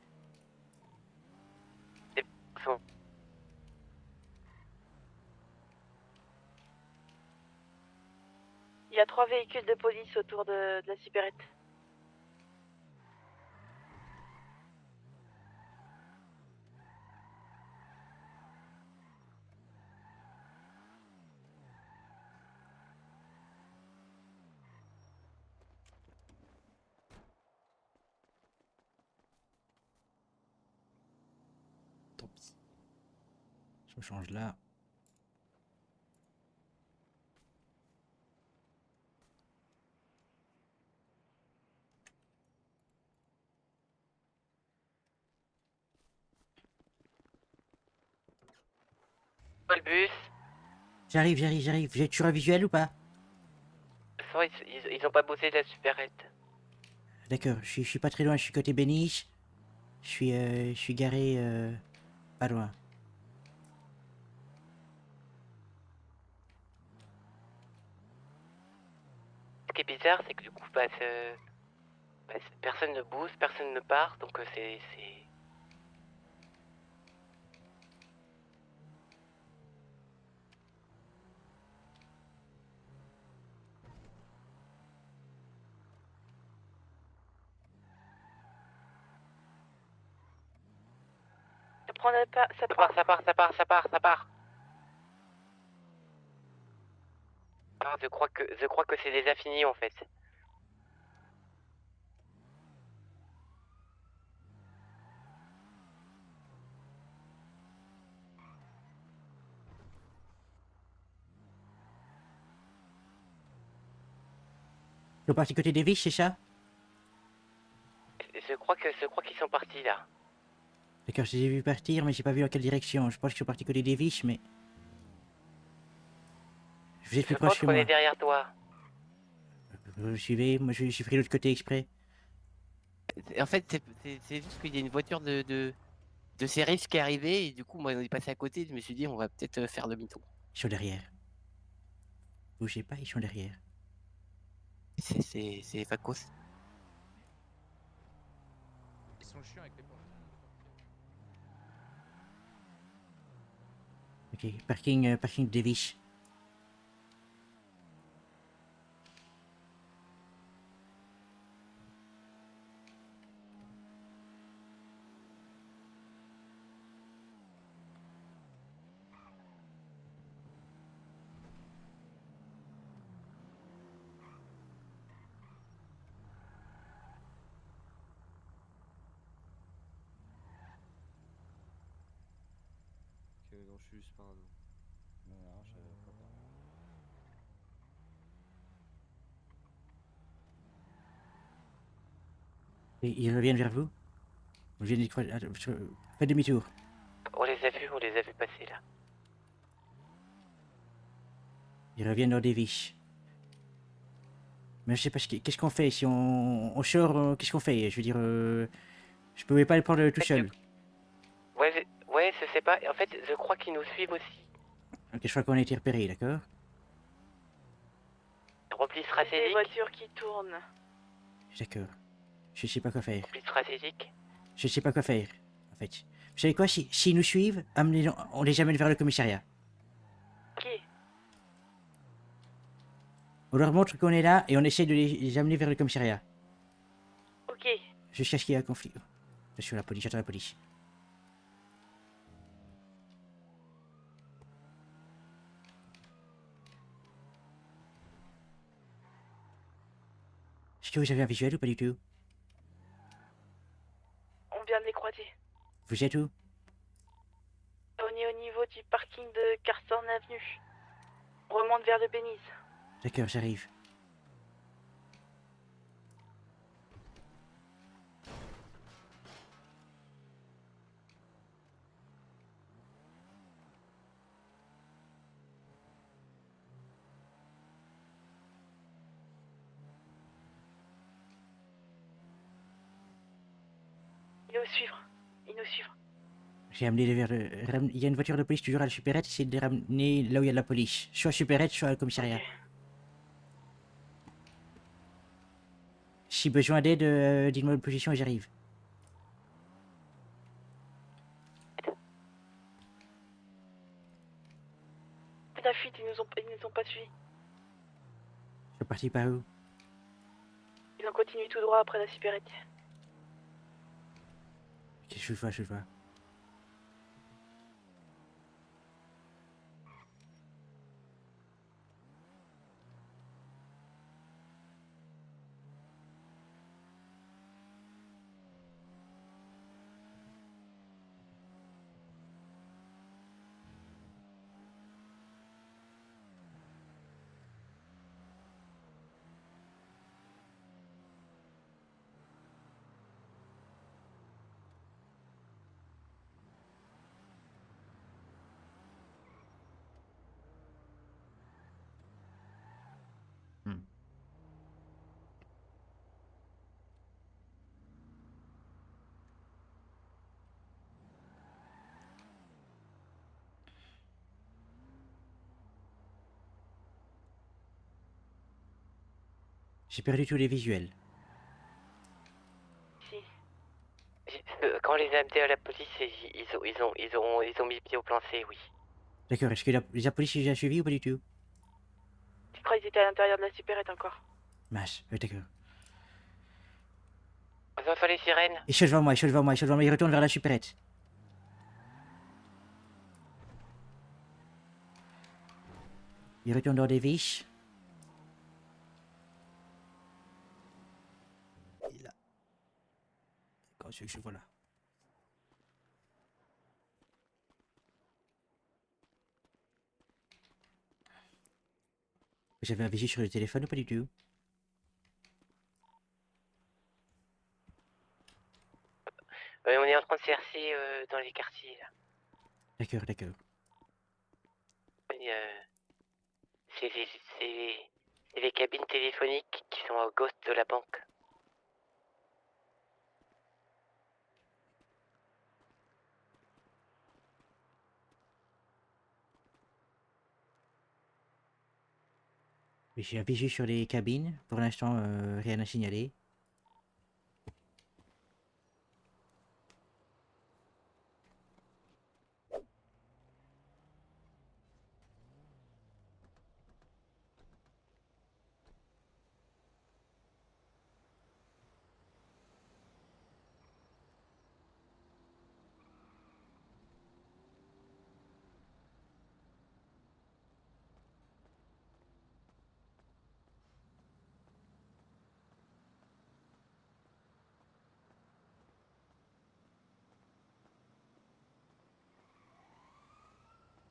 Il y a 3 véhicules de police autour de la supérette. Tant pis. Je me change là. Pas le bus. J'arrive. Vous êtes sur un visuel ou pas? Ils ont pas bossé de la supérette. D'accord, je suis pas très loin, je suis côté Béniche. Je suis garé pas loin. Ce qui est bizarre, c'est que du coup, personne ne bouge, personne ne part, donc c'est... Ça prendrait pas. Ça Ça part. Ah, je crois que c'est déjà fini en fait. Ils sont partis côté Davis, c'est ça? Je crois qu'ils sont partis là. D'accord, je les ai vus partir, mais j'ai pas vu dans quelle direction. Je pense qu'ils sont partis côté Davis, mais... Vous êtes plus Je pense proche que qu'on moi. est derrière toi. Vous me suivez? Moi, je suis pris de l'autre côté exprès. En fait, c'est juste qu'il y a une voiture de shérif qui est arrivée et du coup, moi, on est passé à côté. Je me suis dit, on va peut-être faire demi-tour. Ils sont derrière. Bougez pas, ils sont derrière. C'est Vacos. Ils sont chiants avec les portes. Ok, parking de Devish. Ok, non, je suis juste parano. Non, je crois pas. Et ils reviennent vers vous. Vous venez de faites demi-tour. On les a vus passer là. Ils reviennent dans Devish. Mais je sais pas qu'est-ce qu'on fait si on sort. Qu'est-ce qu'on fait? Je veux dire, je pouvais pas le prendre tout seul. Ouais, je sais pas. En fait, je crois qu'ils nous suivent aussi. Ok, je crois qu'on a été repéré, d'accord? Repli Des stratégique. voitures qui tournent. D'accord. Je sais pas quoi faire. Repli stratégique. Je sais pas quoi faire, en fait. Vous savez quoi? S'ils nous suivent, on les amène vers le commissariat. Ok. On leur montre qu'on est là et on essaie de les amener vers le commissariat. Ok. Jusqu'à ce qu'il y ait un conflit. Attention, la police, j'attends la police. Est-ce que vous avez un visuel ou pas du tout? On vient de les croiser. Vous êtes où? On est au niveau du parking de Carson Avenue. On remonte vers le Bénize. D'accord, j'arrive. Ils nous suivent. Ils nous suivent. J'ai amené vers le... Il y a une voiture de police toujours à la supérette, essayez de les ramener là où il y a de la police. Soit à supérette, soit au commissariat. Ok. Si besoin d'aide, dites-moi une position et j'arrive. La fuite, ils nous ont pas suivis. Je suis parti par où? Ils ont continué tout droit après la supérette. Ok, je le vois. Hmm. J'ai perdu tous les visuels. Si. Quand on les a amenés à la police, ils ont mis le pied au plancher, oui. D'accord, est-ce que la police les a suivis ou pas du tout? Je crois qu'ils étaient à l'intérieur de la supérette encore. Mince, d'accord. On entend les sirènes. Ils sont devant moi, ils retournent vers la supérette. Ils retournent dans des viches. Et là. Quand c'est que je vois là. J'avais un visu sur le téléphone ou pas du tout? On est en train de chercher dans les quartiers là. D'accord. Et, c'est les cabines téléphoniques qui sont à gauche de la banque. Mais j'ai un visu sur les cabines. Pour l'instant, rien à signaler.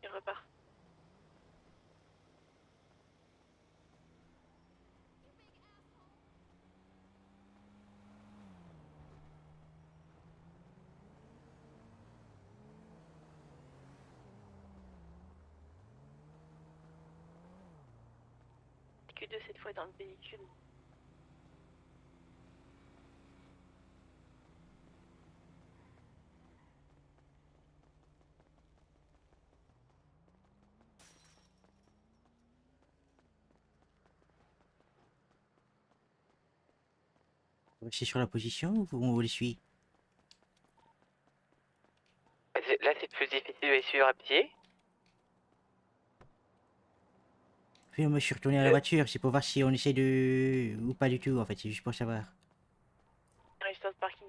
Il repart. Q2 cette fois dans le véhicule. Vous restez sur la position ou on vous les suit? Là, c'est plus difficile de les suivre à pied. Oui, moi je suis retourné à la voiture, c'est pour voir si on essaie de... ou pas du tout en fait, c'est juste pour savoir. Restance parking.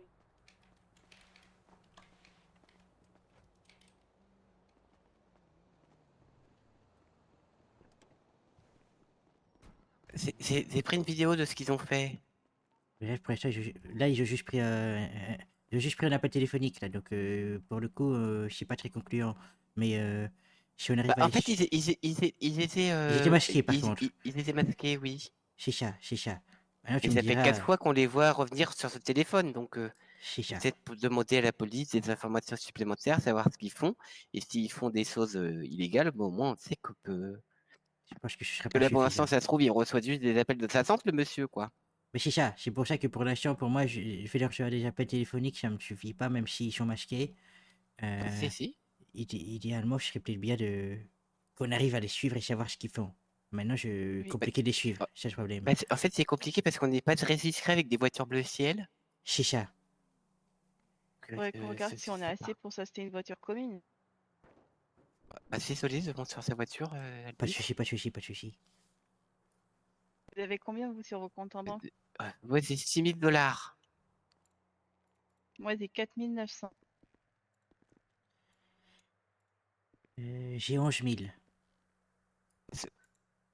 J'ai pris une vidéo de ce qu'ils ont fait. Mais là, pour l'instant, là ils ont juste pris ils ont juste pris un appel téléphonique là, donc pour le coup, c'est pas très concluant. Mais si on arrive à... En fait, ils étaient... Ils étaient masqués par contre. Ils étaient masqués, oui. C'est ça, c'est ça. Maintenant tu Et me ça fait diras... 4 fois qu'on les voit revenir sur ce téléphone, donc C'est ça. peut-être pour demander à la police des informations supplémentaires, savoir ce qu'ils font, et s'ils font des choses illégales, bon, au moins on sait qu'on peut... Je pense que ce serait Que pas là, pour l'instant, suffisant. ça se trouve, il reçoit juste des appels de sa tante, le monsieur, quoi. Mais c'est ça, c'est pour ça que pour l'instant, pour moi, je vais leur recevoir des appels téléphoniques, ça me suffit pas, même s'ils sont masqués. Si. Idéalement, ce serait peut-être bien de qu'on arrive à les suivre et savoir ce qu'ils font. Maintenant, compliqué de les suivre, c'est le problème. En fait, c'est compliqué parce qu'on n'est pas très discret avec des voitures bleu ciel. C'est ça. Faudrait qu'on regarde si on est assez pour s'acheter une voiture commune. Bah, c'est solide de monter sur sa voiture. Pas de soucis, pas de soucis, pas de soucis. Vous avez combien vous sur vos comptes en banque? Ouais, c'est 6 000 $. Moi j'ai 4 900. J'ai 11 000.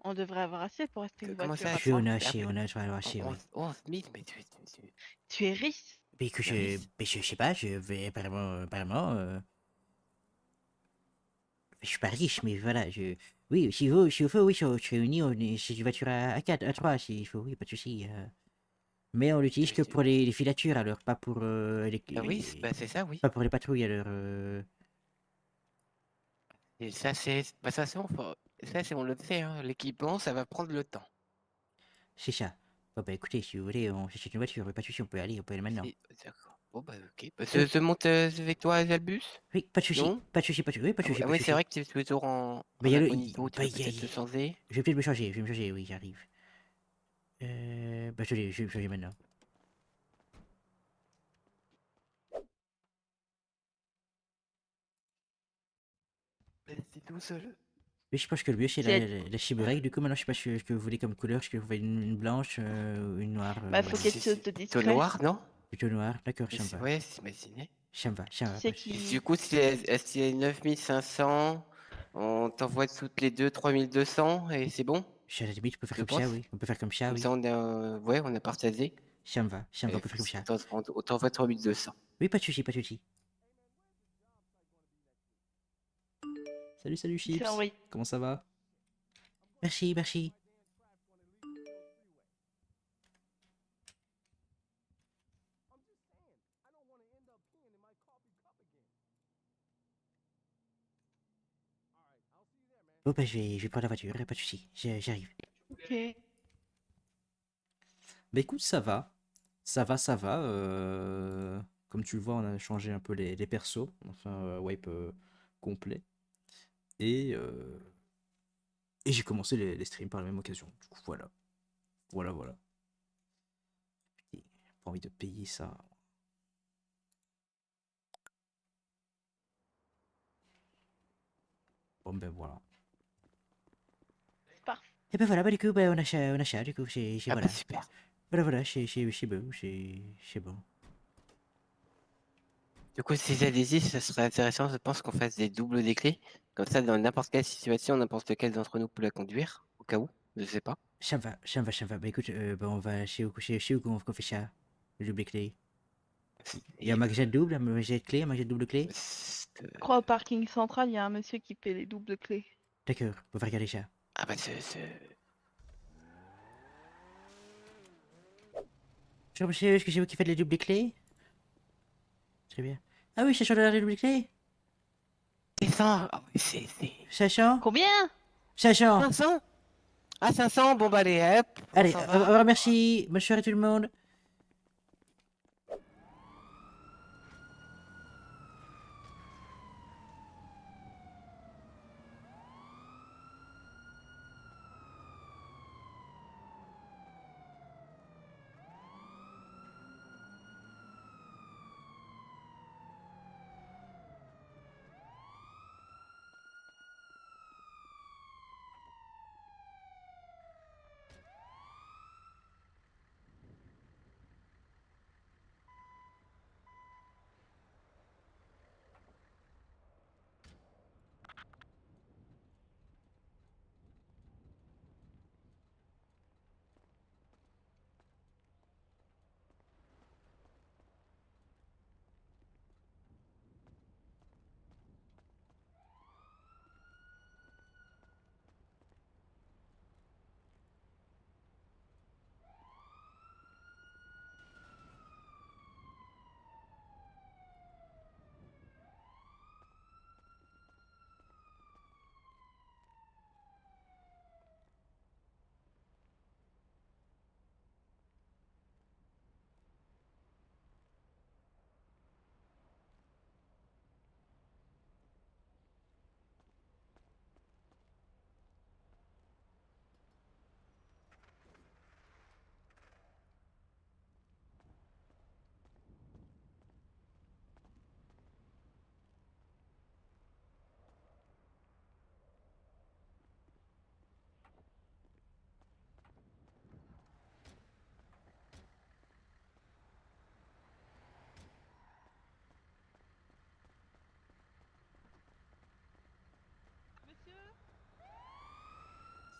On devrait avoir assez pour acheter une Comment voiture. ça, à Je suis trois. on a assez, on a assez, oui. 11 000, mais Tu es riche. Mais que je sais pas, je vais apparemment, je suis pas riche, mais voilà, oui, s'il faut, oui, on se réunit, c'est une voiture à 4, à 3, s'il faut, oui, pas de soucis. Mais on l'utilise que pour les filatures, alors, pas pour oui, c'est ça, oui. pas pour les patrouilles, alors. Et ça, c'est... Bah, ça, on le sait, hein. L'équipement, ça va prendre le temps. C'est ça. Bon, bah écoutez, si vous voulez, on s'achète une voiture, pas de soucis, on peut aller maintenant. D'accord. Bon, bah, ok. Bah, je monte avec toi, Albus? Oui, pas de soucis, Non pas de soucis, pas de soucis, oui, pas de soucis. Oui, c'est vrai que tu es toujours en incognito, tu bah, peux peut-être te changer. Je vais peut-être me changer, oui, j'arrive. Bah, je vais me changer maintenant. C'est tout seul. Oui, je pense que le mieux c'est la chiboureille. Du coup, maintenant, je sais pas ce que vous voulez comme couleur. Est-ce que vous voulez une blanche ou une noire Bah, faut qu'elle saute discret. Plutôt noir, non? Plutôt noir, d'accord, ça me va. Ouais, c'est imaginé. Ça me va, ça me va. C'est qui... Du coup, si c'est 9500, on t'envoie toutes les deux 3200 et c'est bon? À la limite, on peut faire comme ça, oui. On peut faire comme ça, Comme oui. ça, on est partagé. Ça me va, on peut faire comme ça. On t'envoie 3200. Oui, pas de soucis, pas de soucis. Salut Chips. Oui. Comment ça va? Merci, merci. Bon, bah, je vais prendre la voiture, pas de soucis, j'arrive. Ok. Bah écoute, ça va. Ça va. Comme tu le vois, on a changé un peu les persos. Enfin, wipe complet. Et Et j'ai commencé les streams par la même occasion. Du coup, voilà. Voilà. Putain, pas envie de payer ça. Bon, ben voilà. Parfait. Et ben voilà, bah du coup, bah, on achète, du coup, c'est Ah voilà. bah super. Voilà, c'est bon, c'est bon. Du coup, si j'ai des ça serait intéressant, je pense qu'on fasse des doubles des clés. Comme ça, dans n'importe quelle situation, n'importe lequel d'entre nous peut la conduire, au cas où, je sais pas. Ça me va. Bah écoute, bah, on va chez où qu'on fait ça? Le double clé. Il y a un magasin double, un magasin de clé, un magasin de double clé? Je crois au parking central, il y a un monsieur qui fait les doubles clés. D'accord, on va regarder ça. Ah bah Bonjour monsieur, est-ce que c'est vous qui faites les doubles clés? Très bien. Ah oui, c'est sur les doubles clés? C'est ça. Ah oui, c'est... 500? Combien? 500! 500? Ah 500, bon bah allez, hop. Allez, s'en au va. revoir, merci. Bonne soirée tout le monde.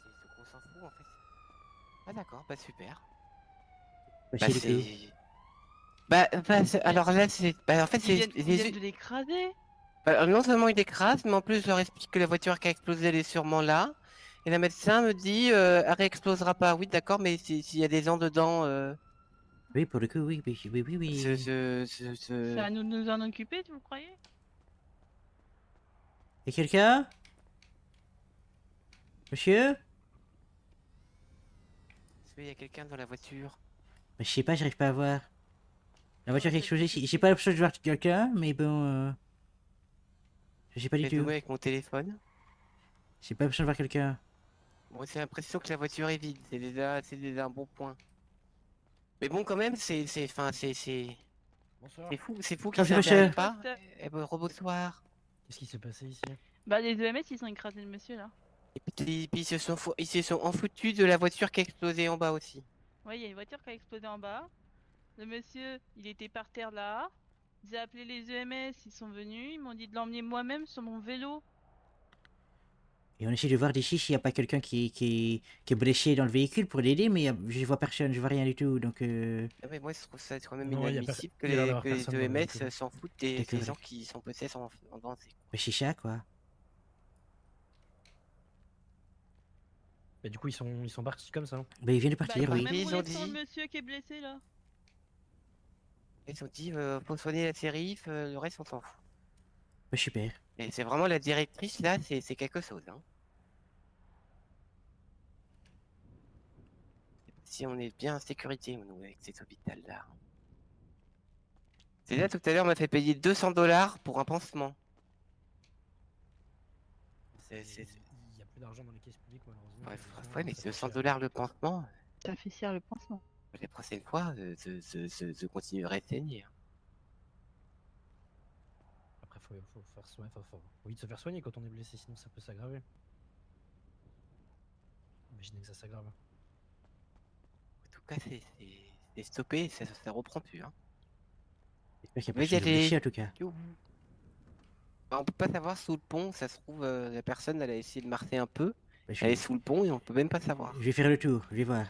C'est ce qu'on s'en fout en fait. Ah d'accord, bah super. Bah, Bah c'est du c'est... coup. Alors là c'est... Bah en fait c'est... Ils viennent de l'écraser. Bah, non seulement il écrase, mais en plus je leur explique que la voiture qui a explosé elle est sûrement là. Et la médecin me dit elle réexplosera pas. Oui d'accord, mais s'il y a des gens dedans... Oui, pour le coup, oui. C'est à nous de nous en occuper, vous croyez? Et quelqu'un? Monsieur? Est-ce qu'il y a quelqu'un dans la voiture? Bah, je sais pas, j'arrive pas à voir. La voiture qui a explosé, j'ai pas l'impression de voir quelqu'un, mais bon, je sais pas du J'ai tout. joué avec mon téléphone. J'ai pas l'impression de voir quelqu'un. Bon, j'ai l'impression que la voiture est vide. C'est déjà un bon point. Mais bon, quand même, enfin, Bonsoir. c'est fou Ah, qu'ils c'est monsieur. n'interviennent pas. Eh ben, rebonsoir. Qu'est-ce qui s'est passé ici? Bah les EMS ils ont écrasé le monsieur là. Et puis ils se sont en foutus de la voiture qui a explosé en bas aussi. Ouais, il y a une voiture qui a explosé en bas. Le monsieur, il était par terre là. J'ai appelé les EMS, ils sont venus, ils m'ont dit de l'emmener moi-même sur mon vélo. Et on essaie de voir d'ici s'il y a pas quelqu'un qui est blessé dans le véhicule pour l'aider, mais je vois personne, je vois rien du tout, donc Ah ouais, moi je trouve ça quand même Non, inadmissible que il y a l'air les, d'avoir que les personne dans le EMS véhicule. s'en foutent des D'accord. gens qui sont peut-être en danger. bah, c'est ça, quoi. Bah, du coup, ils sont partis comme ça. Bah, il vient de Bah, partir, ils ont oui. même Ils roulé ont sur le dit- monsieur qui est blessé là. Ils ont dit faut soigner la shérif, le reste on s'en fout. Bah, super. Et c'est vraiment la directrice là, c'est quelque chose. Hein. Si on est bien en sécurité, nous, avec cet hôpital là. C'est là tout à l'heure, on m'a fait payer 200 $ pour un pansement. Il y a plus d'argent dans les caisse publique, malheureusement. Ouais, malheureusement, ouais, mais ça coûte 200 cher. $ le pansement. Ça fait cher le pansement. Les prochaines fois, je continuerai de saigner. Hein. Après, faut faire soin, faut vite se faire soigner quand on est blessé, sinon ça peut s'aggraver. Imaginez que ça s'aggrave. En tout cas, c'est stoppé, ça reprend plus. Hein. J'espère qu'il n'y a pas Mais de choses blessées en tout cas. Bah, on peut pas savoir sous le pont, ça se trouve, la personne elle a essayé de marcher un peu, Bah, elle est sous le pont et on peut même pas savoir. je vais faire le tour, je vais voir.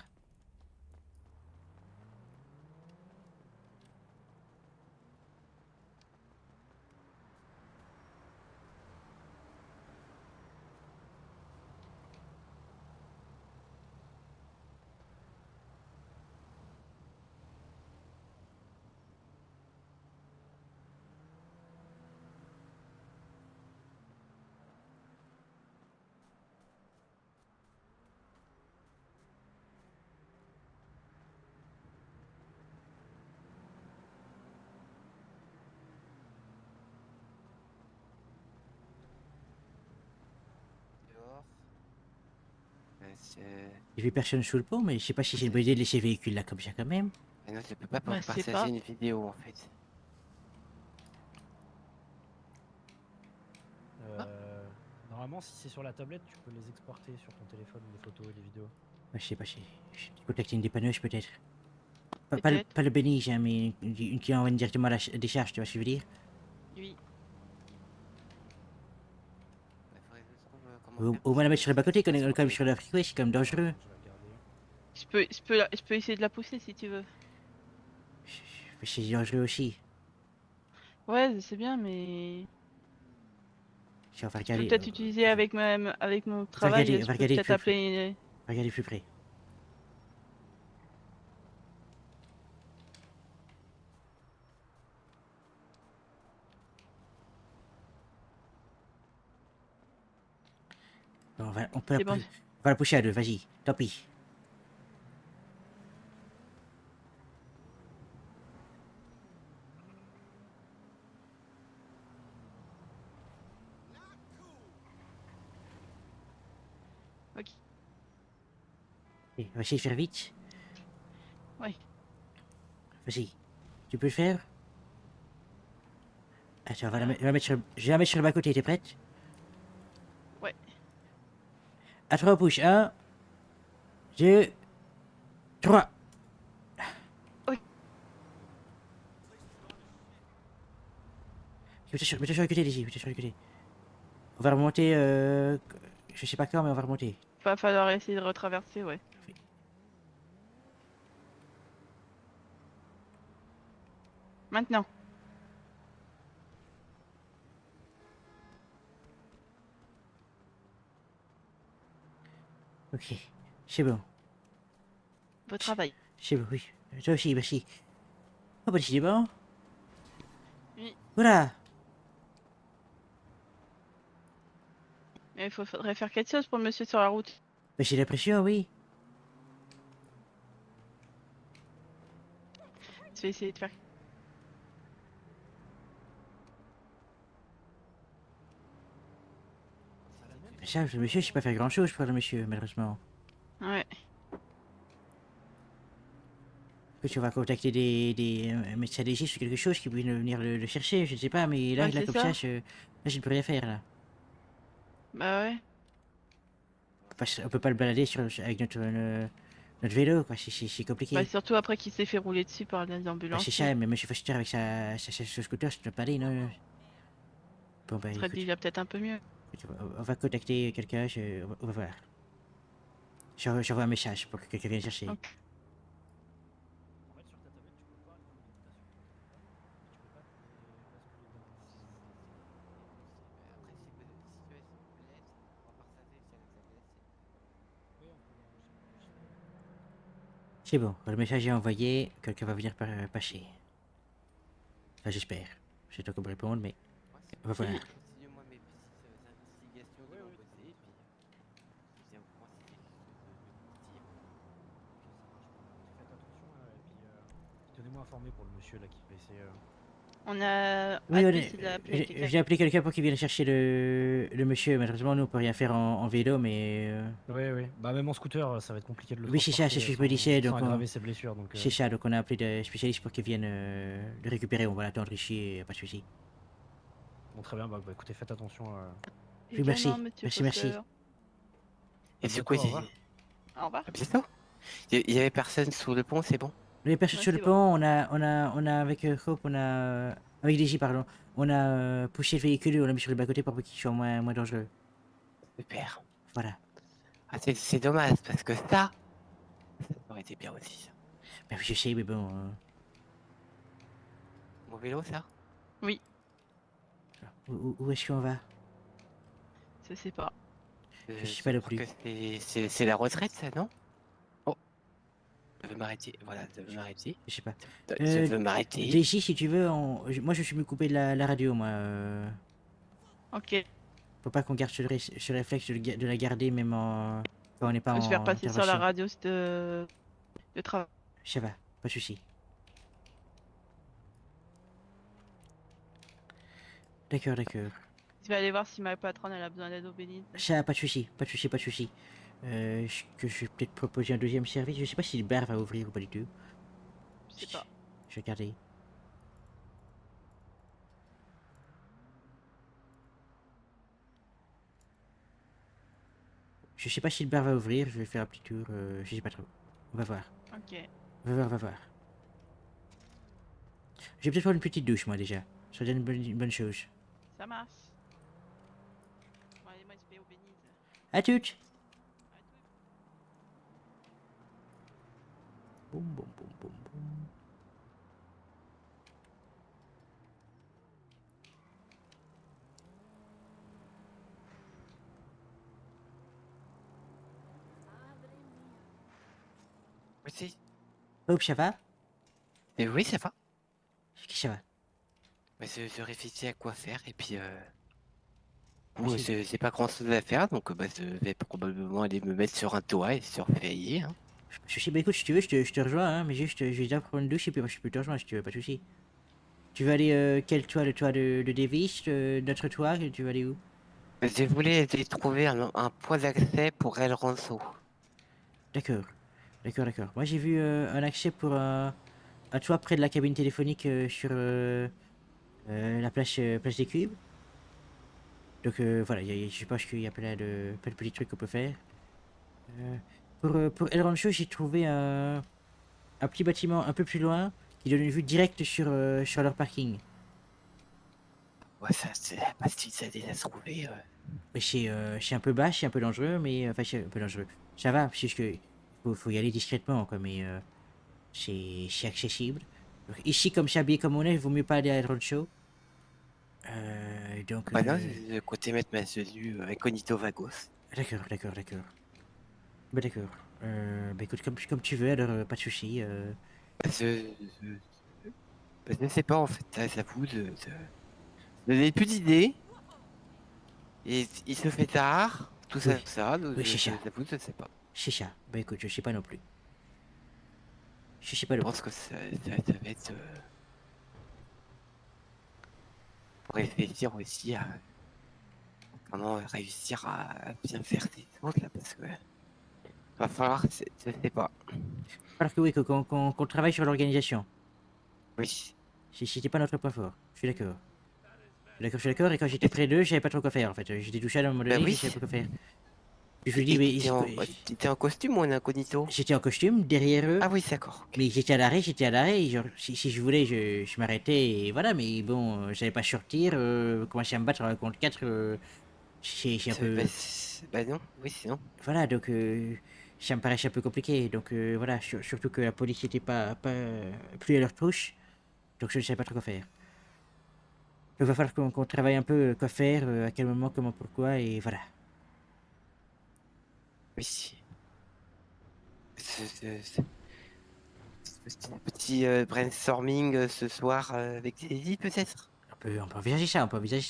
Dehors. Il n'y avait personne sous le pont, mais je sais pas si c'est une bonne idée de laisser le véhicule là comme ça quand même. Mais non, je peux pas Bah, c'est partager pas. une vidéo en fait. Normalement, si c'est sur la tablette, tu peux les exporter sur ton téléphone, les photos et les vidéos. Bah, je sais pas si. Je vais contacter une dépanneuse peut-être. Peut-être. Pas le bénige, hein, mais une qui envoie directement la décharge, tu vois ce que je veux dire? Oui. Au moins la mettre sur le bas-côté, qu'on est quand même sur la freeway, c'est quand même dangereux. Je peux essayer de la pousser si tu veux. C'est dangereux aussi. Ouais, je sais bien, mais. Si on va Je peux regarder. peut-être utiliser avec mon travail. regarder- Je va peux regarder de peut-être plus appeler. Regardez plus près. Bon, on peut C'est bon. on va la pousser à deux, vas-y, tant pis. Ok. Allez, on va essayer de faire vite. Ouais. Vas-y, tu peux le faire? Attends, on va la mettre sur, je vais la mettre sur le bas-côté, t'es prête? Ouais. À 3 push, 1, 2, 3. Oui. Mets-toi sur le côté, Daisy, mets-toi sur le côté. On va remonter, je sais pas quand, mais on va remonter. Va falloir essayer de retraverser, ouais. Maintenant. Ok, c'est bon. Beau travail. C'est bon, oui. Toi aussi, merci. Oh, bah, c'est bon. Oui. Voilà. Mais faudrait faire quelque chose pour le monsieur sur la route. Bah, j'ai l'impression, oui. Je vais essayer de faire. Ça, le monsieur, je sais pas faire grand-chose pour le monsieur, malheureusement. Ouais. Que tu vas contacter des médecins légistes ou quelque chose qui puissent venir le chercher, je ne sais pas, mais là, Ouais, là c'est comme ça. ça, là, je ne peux rien faire, là. Bah ouais. On peut pas le balader avec notre vélo, quoi, c'est compliqué. Bah surtout après qu'il s'est fait rouler dessus par les Bah, ambulances. c'est ça, mais monsieur Foster avec son scooter, ça ne peut pas aller, non? Bon, bah, Ce serait écoute, déjà peut-être un peu mieux. on va contacter quelqu'un, on va voir. J'envoie un message pour que quelqu'un vienne chercher. Ok. C'est bon, le message est envoyé, quelqu'un va venir passer. Enfin, j'espère. Je sais pas comment répondre, mais on va voir. Continue-moi mes petites investigations de mon côté, puis je viens au courant si quelque chose de dire. Faites attention, et puis tenez-moi informé pour le monsieur là qui va essayer On a Oui, essayé d'appeler quelqu'un. j'ai appelé quelqu'un pour qu'il vienne chercher le monsieur. Malheureusement, nous, on peut rien faire en vélo, mais... Oui, oui. Bah, même en scooter, ça va être compliqué de le Oui, c'est ça, c'est transporter ce que je me disais. sans Donc, aggraver ses blessures. Donc, c'est ça, donc on a appelé des spécialistes pour qu'ils viennent le récupérer. On va l'attendre ici, pas de souci. bon, très bien. Bah, écoutez, faites attention. Oui, merci. Également, monsieur Merci. Foster. Et du Bientôt, coup, au revoir. Au revoir. à bientôt. Il y avait personne sous le pont, c'est bon? Les personnes Ouais, sur le c'est pont, on a avec Hope, avec DJ, pardon, on a poussé le véhicule et on l'a mis sur le bas-côté pour qu'il soit moins dangereux. Super. Voilà. Ah, c'est dommage, parce que ça aurait été bien aussi. Ça. Ben, je sais, mais bon. Mon vélo, ça? Oui, Où est-ce qu'on va? je sais pas. Je sais pas non crois plus. que c'est la retraite, ça, non? Oh, je veux m'arrêter. Voilà, je veux m'arrêter. Je sais pas. Je veux m'arrêter. DJ, si tu veux, moi je suis me couper de la radio, moi. Ok. Faut pas qu'on garde ce réflexe de la garder même quand on n'est pas Je vais en repasser sur la intervention. radio de travail. Ça va, pas de souci. D'accord. Je vais aller voir si ma patronne elle a besoin d'aide au Bénin. Ça, pas de souci. Que je vais peut-être proposer un deuxième service. Je sais pas si le bar va ouvrir ou pas du tout. Je sais pas. Je vais regarder. Je sais pas si le bar va ouvrir. Je vais faire un petit tour. Je sais pas trop. On va voir. Ok. On va voir. Je vais peut-être faire une petite douche, moi, déjà. Ça donne une bonne chose. Ça marche. Bon, allez, moi je vais au Bénin. À toutes. Boum. Aussi. Hop, ça va? Oui, ça va. Ça va. Mais je réfléchis à quoi faire et puis Merci. j'ai pas grand chose à faire donc je vais probablement aller me mettre sur un toit et surveiller. Hein. Je sais, bah écoute, si tu veux, je te rejoins, hein, mais juste, je vais déjà prendre une douche et puis moi, je peux te rejoindre si tu veux, pas de soucis. Tu veux aller, quel toit? Le toit de Davis? Notre toit? Tu veux aller où? Je voulais essayer de trouver un point d'accès pour El Ranzo. D'accord. Moi, j'ai vu un accès pour un toit près de la cabine téléphonique sur la place des Cubes. Donc voilà, je pense qu'il y a plein de petits trucs qu'on peut faire. Pour El Rancho, j'ai trouvé un petit bâtiment un peu plus loin qui donne une vue directe sur leur parking. Ouais, ça c'est pas si ça a déjà trouvé. Mais c'est un peu bas, c'est un peu dangereux, mais enfin c'est un peu dangereux. Ça va, parce que faut y aller discrètement, quoi, mais c'est accessible. Donc, ici, comme c'est habillé comme on est, il vaut mieux pas aller à El Rancho. Donc. Bah non, je comptais mettre ma tenue incognito vagos. D'accord. Bah d'accord. Bah écoute, comme tu veux, alors pas de soucis. Je ne sais pas en fait, j'avoue, je n'ai plus d'idées. Et il se fait tard, tout Oui. ça, Oui, c'est ça. j'avoue, je ne sais pas. C'est ça. Bah écoute, je sais pas non plus. Je pense que ça va être pour réfléchir aussi à comment réussir à bien faire ces choses là, parce que va falloir, je sais pas. Alors que oui, qu'on travaille sur l'organisation. Oui. C'était pas notre point fort. Je suis d'accord. Je suis d'accord, et quand j'étais près d'eux, je savais pas trop quoi faire en fait. J'étais touché à un moment donné, oui. je savais pas quoi faire. Je lui dis, mais. T'étais en costume ou en incognito? J'étais en costume, derrière eux. Ah oui, d'accord. Okay. Mais j'étais à l'arrêt. Genre, si je voulais, je m'arrêtais, et voilà, mais bon, je savais pas sortir, commencer à me battre contre 4. C'est un peu. Bah non, oui, c'est non. Voilà, donc ça me paraissait un peu compliqué. Donc voilà, surtout que la police n'était pas plus à leur touche. Donc je ne savais pas trop quoi faire. Donc il va falloir qu'on travaille un peu quoi faire, à quel moment, comment, pourquoi, et voilà. Oui. Petit brainstorming ce soir avec Eddie peut-être. On peut envisager ça,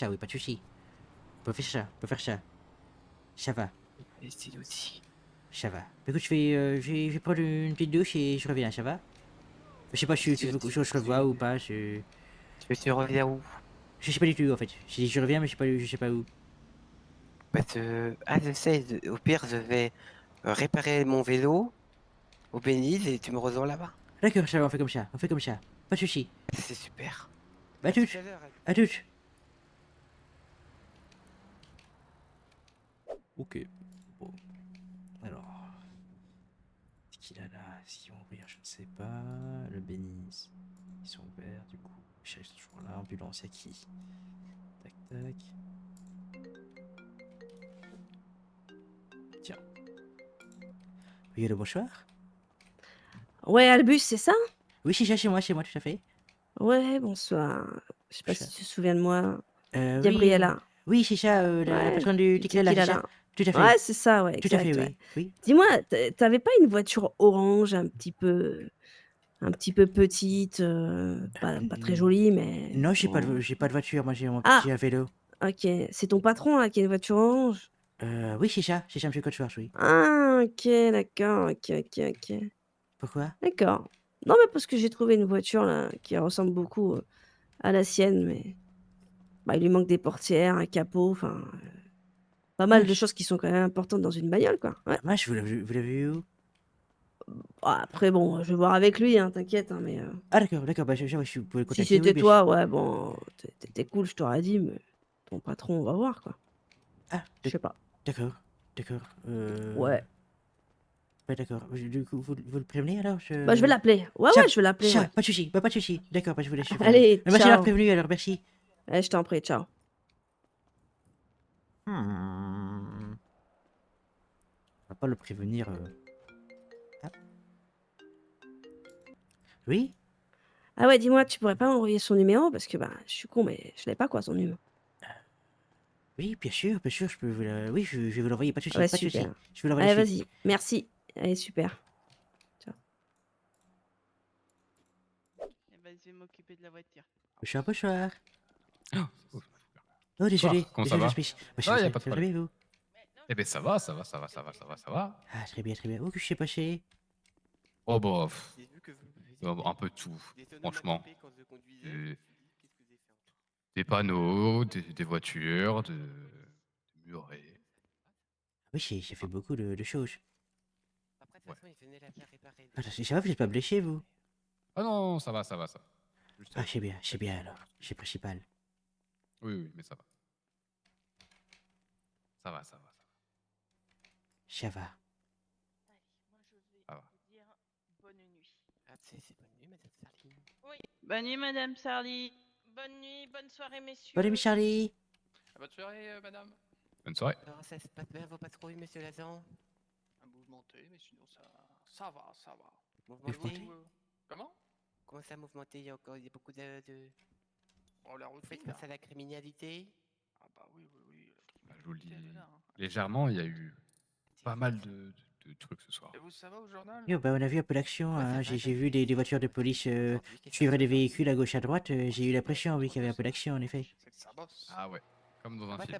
oui, pas de soucis. On peut faire ça. Ça va. Et c'est aussi. Ça va. Écoute, je vais prendre une petite douche et je reviens, ça va? Je sais pas si tu veux que je revoie ou pas. Tu Tu reviens où? Je sais pas du tout en fait. J'ai dit je reviens, mais je sais pas où. Ah, je sais, au pire, je vais réparer mon vélo au Béniz et tu me rejoins là-bas. D'accord, ça va, on fait comme ça. On fait comme ça. Pas de soucis. C'est super. À toutes. tout à l'heure, À toutes. Ok. Bon. Alors. Qu'est-ce qu'il a là? Est-ce qu'ils vont ouvrir? Je ne sais pas. Le Béniz. Ils sont ouverts du coup. Je reste toujours là. Ambulance, y'a qui? Tac tac. Tiens. Oui, allô, bonsoir. Ouais, Albus, c'est ça? Oui, c'est ça, chez moi, tout à fait. Ouais, bonsoir. Je sais pas si tu te souviens de moi. Oui. Gabriella. Oui, c'est ça, la patronne du Tequila, là, c'est ça? Tout à fait. Ouais, c'est ça, ouais, Tout à exact, fait, ouais. oui. Dis-moi, t'avais pas une voiture orange un petit peu petite, pas très jolie, mais Non, j'ai pas bon. de voiture, moi j'ai Ah! un vélo. OK, c'est ton patron là qui a une voiture orange? Oui, c'est ça, monsieur Coachworth, oui. Ah OK, d'accord, OK. Pourquoi? D'accord. Non, mais parce que j'ai trouvé une voiture là qui ressemble beaucoup, à la sienne, mais bah, il lui manque des portières, un capot, enfin, pas mal de choses qui sont quand même importantes dans une bagnole, quoi. Ouais. Vous l'avez vu où? Bah, après bon, je vais voir avec lui, hein, t'inquiète, hein, mais Ah d'accord, bah si vous pouvez le si contacter, oui, c'était bien toi, sûr. ouais, bon, tu cool, je t'aurais dit, mais ton patron, on va voir, quoi. Ah, Je sais pas. D'accord. Ouais. Ouais, d'accord. Du coup, vous le prévenez alors? Bah, je vais l'appeler. Ouais, Ça, je vais l'appeler, ça, ouais. pas de souci, pas de souci. D'accord, je vous laisse. Allez, Merci d'avoir ciao. prévenu alors, merci. Ouais, je t'en prie, ciao. On va pas le prévenir. Ah. Oui? Ah ouais, dis-moi, tu pourrais pas m'envoyer son numéro? Parce que, bah, je suis con, mais je l'ai pas, quoi, son numéro. Oui, bien sûr, je peux vous oui, je vais vous l'envoyer, pas de souci, Ouais, pas de souci. super. Je vous l'envoie de Allez, suite. vas-y, merci. Allez, super. Ciao. Eh ben, je vais m'occuper de la voiture. Bonsoir. Oh, Oh, désolé. Comment ça va? Space. Ah, y a pas de Ça va problème. bien, vous? Eh ben ça va, ça va, ça va, ça va, ça va, ça va. Ah, très bien. Oh, que je sais passé? Oh bah, un peu de tout, franchement. Des panneaux, des voitures, des murets. Oui, ça fait beaucoup de choses. Après, de toute façon, il venait la faire réparer. Ah, ça va, vous n'êtes pas blessé, vous? Ah non, ça va, ça va, ça va. Juste, Ah, c'est bien alors. C'est principal. Oui, mais ça va. Ça va, ça va, ça va. Ça va. Ça va. Bonne nuit. Ah, c'est bonne nuit, madame Sarline. Oui. Bonne nuit, Madame Sarli. Bonne nuit, bonne soirée, messieurs. Bonne nuit, Charlie. Bonne soirée, madame. Bonne soirée. Alors, ça se passe bien, vos patrouilles, monsieur Lazan? Un mouvementé, mais sinon ça va, ça va. Mouvementé? Comment? Comment ça, mouvementé? Il y a beaucoup de... Oh, la Vous routine, faites face à la criminalité? Ah bah oui. Bah, je vous le dis légèrement, il y a eu pas mal de trucs ce soir. Et vous, ça va au journal? Yo, bah, on a vu un peu d'action. Hein. J'ai vu des voitures de police suivre des véhicules à gauche à droite. J'ai eu l'impression, oui, qu'il y avait un peu d'action, en effet. Ça bosse. Ah ouais, comme dans un film.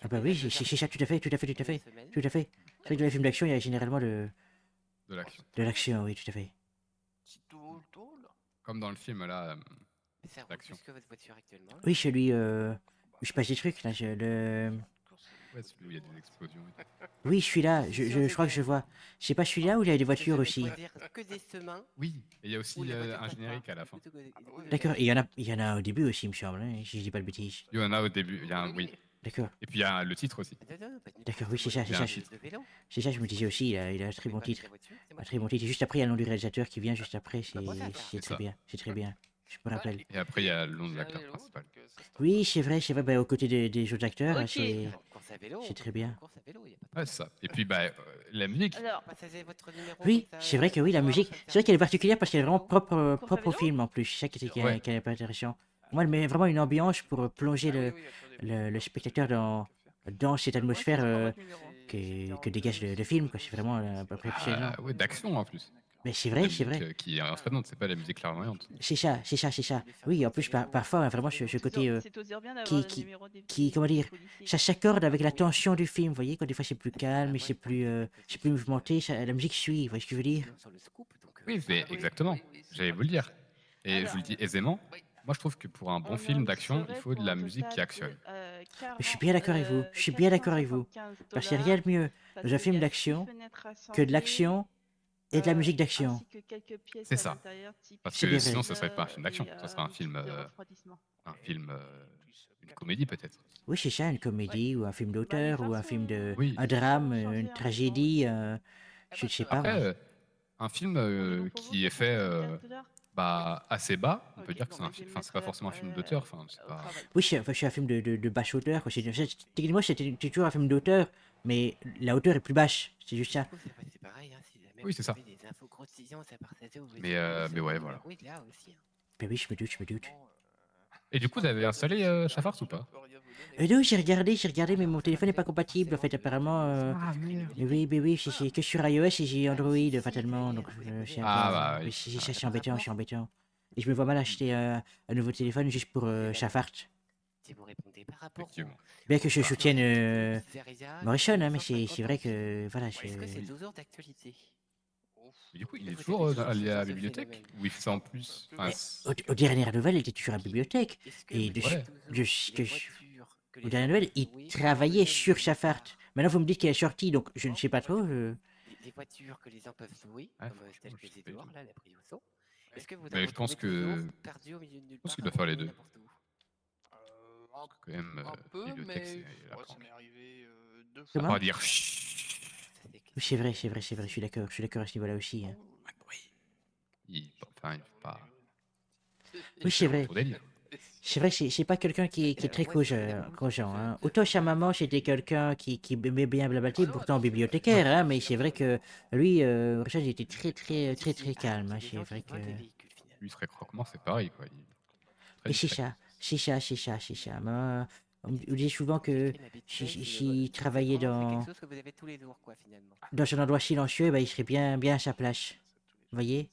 Ah bah oui, c'est ça, tout à fait. Tout à fait. C'est vrai que dans les films d'action, il y a généralement De l'action. de l'action, oui, tout à fait. Comme dans le film là, Ça roule d'action. plus que votre voiture actuellement. Oui, celui où je passe des trucs, là, Ouais, celui où il y a des explosions. Oui, celui-là, je crois que je vois. C'est pas celui-là où il y a des voitures aussi. Que des semains. Oui, et il y a aussi un générique à la fin. D'accord, il y en a au début aussi, il me semble, hein, si je dis pas de bêtises. Il y en a au début, il y a un oui. D'accord. Et puis il y a le titre aussi. D'accord, oui, c'est ça, Il y a un titre. C'est ça, je me disais aussi, il a un très bon titre. Un très bon titre. Et juste après, il y a le nom du réalisateur qui vient juste après, c'est très bien, je me rappelle. Et après, il y a le nom de l'acteur principal. Oui, c'est vrai, aux côtés des autres acteurs, Ok. c'est très bien. Ouais, c'est ça. Et puis, bah, la musique. Alors, Oui, c'est vrai que oui, la musique, c'est vrai qu'elle est particulière parce qu'elle est vraiment propre au film en plus, c'est ça qui est pas intéressant. Moi, elle met vraiment une ambiance pour plonger le spectateur dans cette atmosphère que dégage le film, quoi. C'est vraiment à peu près impressionnant. Ouais, d'action en plus. Mais c'est vrai, Qui est entraînante, c'est pas la musique clairvoyante. C'est ça. Oui, en plus, parfois, vraiment, ce côté c'est toujours bien d'avoir le numéro des comment dire, policiers. ça s'accorde avec la tension du film, vous voyez, quand des fois c'est plus calme et c'est plus mouvementé, la musique suit, vous voyez ce que je veux dire? Oui, c'est exactement. J'allais vous le dire. Et je vous le dis aisément. Moi, je trouve que pour un bon On film d'action, il serait faut de pour la un musique qui total actionne. de Je suis bien d'accord avec vous. Je suis bien d'accord avec vous. Parce qu'il n'y a rien de mieux parce dans un qu'il y film a 6 d'action fenêtres à que de assembler, l'action et de la musique d'action. ainsi que quelques pièces C'est à ça. l'intérieur, type Parce C'est que bien sinon, vrai. ça serait pas un film d'action. Ça serait un film, de refroidissement. une comédie peut-être. Oui, c'est ça, une comédie ou un film d'auteur ou un film de... Oui. un drame, une tragédie, je ne sais pas moi. Après, un film qui est fait assez bas, on peut dire que c'est un film. Enfin, c'est pas forcément un film d'auteur. Enfin, c'est pas. Oui, c'est un film de basse hauteur. Quoi. Techniquement, c'est toujours un film d'auteur, mais la hauteur est plus basse. C'est juste ça. C'est pareil, hein, si jamais Oui, vous c'est ça. avez des infos croustillantes à partager, vous Mais ouais, voilà. oui, là aussi. Hein. Ben oui, je me doute. Et du coup, vous avez installé Shafars ou pas? Non, j'ai regardé, mais mon téléphone n'est pas compatible. En fait, apparemment. Ah merde. Mais oui, c'est que sur iOS et j'ai Android, fatalement. Donc, c'est un peu. Ah bah oui. Mais c'est embêtant, c'est embêtant. Et je me vois mal acheter un nouveau téléphone juste pour Shafart. Si vous répondez par rapport Bien que je soutienne Pizzeria, Morrison, hein, mais c'est vrai que. Voilà, est-ce que c'est toujours d'actualité? Du coup, il est toujours allé à la bibliothèque? Ou il fait ça en plus? Enfin, Aux dernières nouvelles, il était toujours à la bibliothèque. Et aux dernières nouvelles, il travaillait sur Shafart. Maintenant, vous me dites qu'il est sorti, donc je ne sais pas trop. Les voitures que les gens peuvent louer, comme celle que j'ai dehors, là, la Brioso. Est-ce que vous mais je pense que. perdu au milieu de nulle Je pense part qu'il doit faire les deux. n'importe où? Quand même, Un peu, bibliothèque, mais c'est la ça planque. m'est arrivé 2 Ça fois. va dire. Oui, c'est vrai, je suis d'accord à ce niveau-là aussi. Hein. Il fait pas. Oui, c'est vrai. C'est vrai que c'est pas quelqu'un qui est très causant. Hein. Autant sa maman, c'était quelqu'un qui aimait bien blablater, pourtant bibliothécaire, hein, mais c'est vrai que lui, Richard, il était très calme. Hein, c'est vrai que. Lui, serait croque-mort, c'est pareil, quoi. Et c'est ça. Moi, on me dit souvent que s'il travaillait dans un endroit silencieux, bah, il serait bien à sa place. Vous voyez?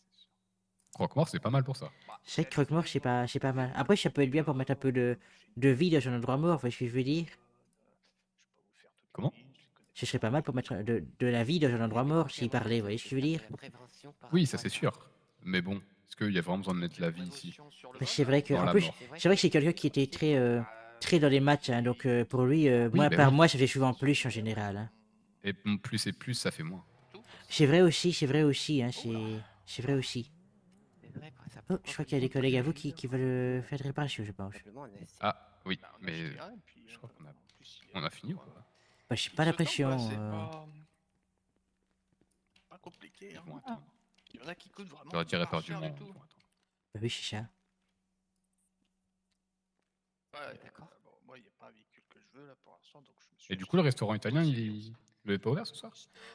Croque-mort, c'est pas mal pour ça. C'est vrai que croque-mort, c'est pas mal. Après, ça peut être bien pour mettre un peu de vie dans un endroit mort, vous voyez ce que je veux dire? Comment? Ce serait pas mal pour mettre de la vie dans un endroit mort s'il parlait, vous voyez ce que je veux dire? Oui, ça c'est sûr. Mais bon, est-ce qu'il y a vraiment besoin de mettre la vie ici? Mais c'est vrai que, Dans en la plus, mort. c'est vrai que c'est quelqu'un qui était très dans les maths, hein, donc pour lui, Oui, bah par oui. mois, ça fait souvent plus en général. Hein. Et plus, ça fait moins. C'est vrai aussi, hein, c'est vrai aussi. Oh, je crois qu'il y a des collègues à vous qui veulent faire des réparations, je pense. Ah, oui, mais je crois qu'on a fini ou quoi? Bah, j'ai pas l'impression. C'est pas compliqué. Hein. Il y en a qui coûtent vraiment. J'aurais dit pas réperdument. cher du tout. Bah oui, c'est ça. Ouais, d'accord. Bon, moi, il n'y a pas un véhicule que je veux là pour l'instant, donc je me suis. Et du coup, le restaurant italien, il est pas ouvert ce soir?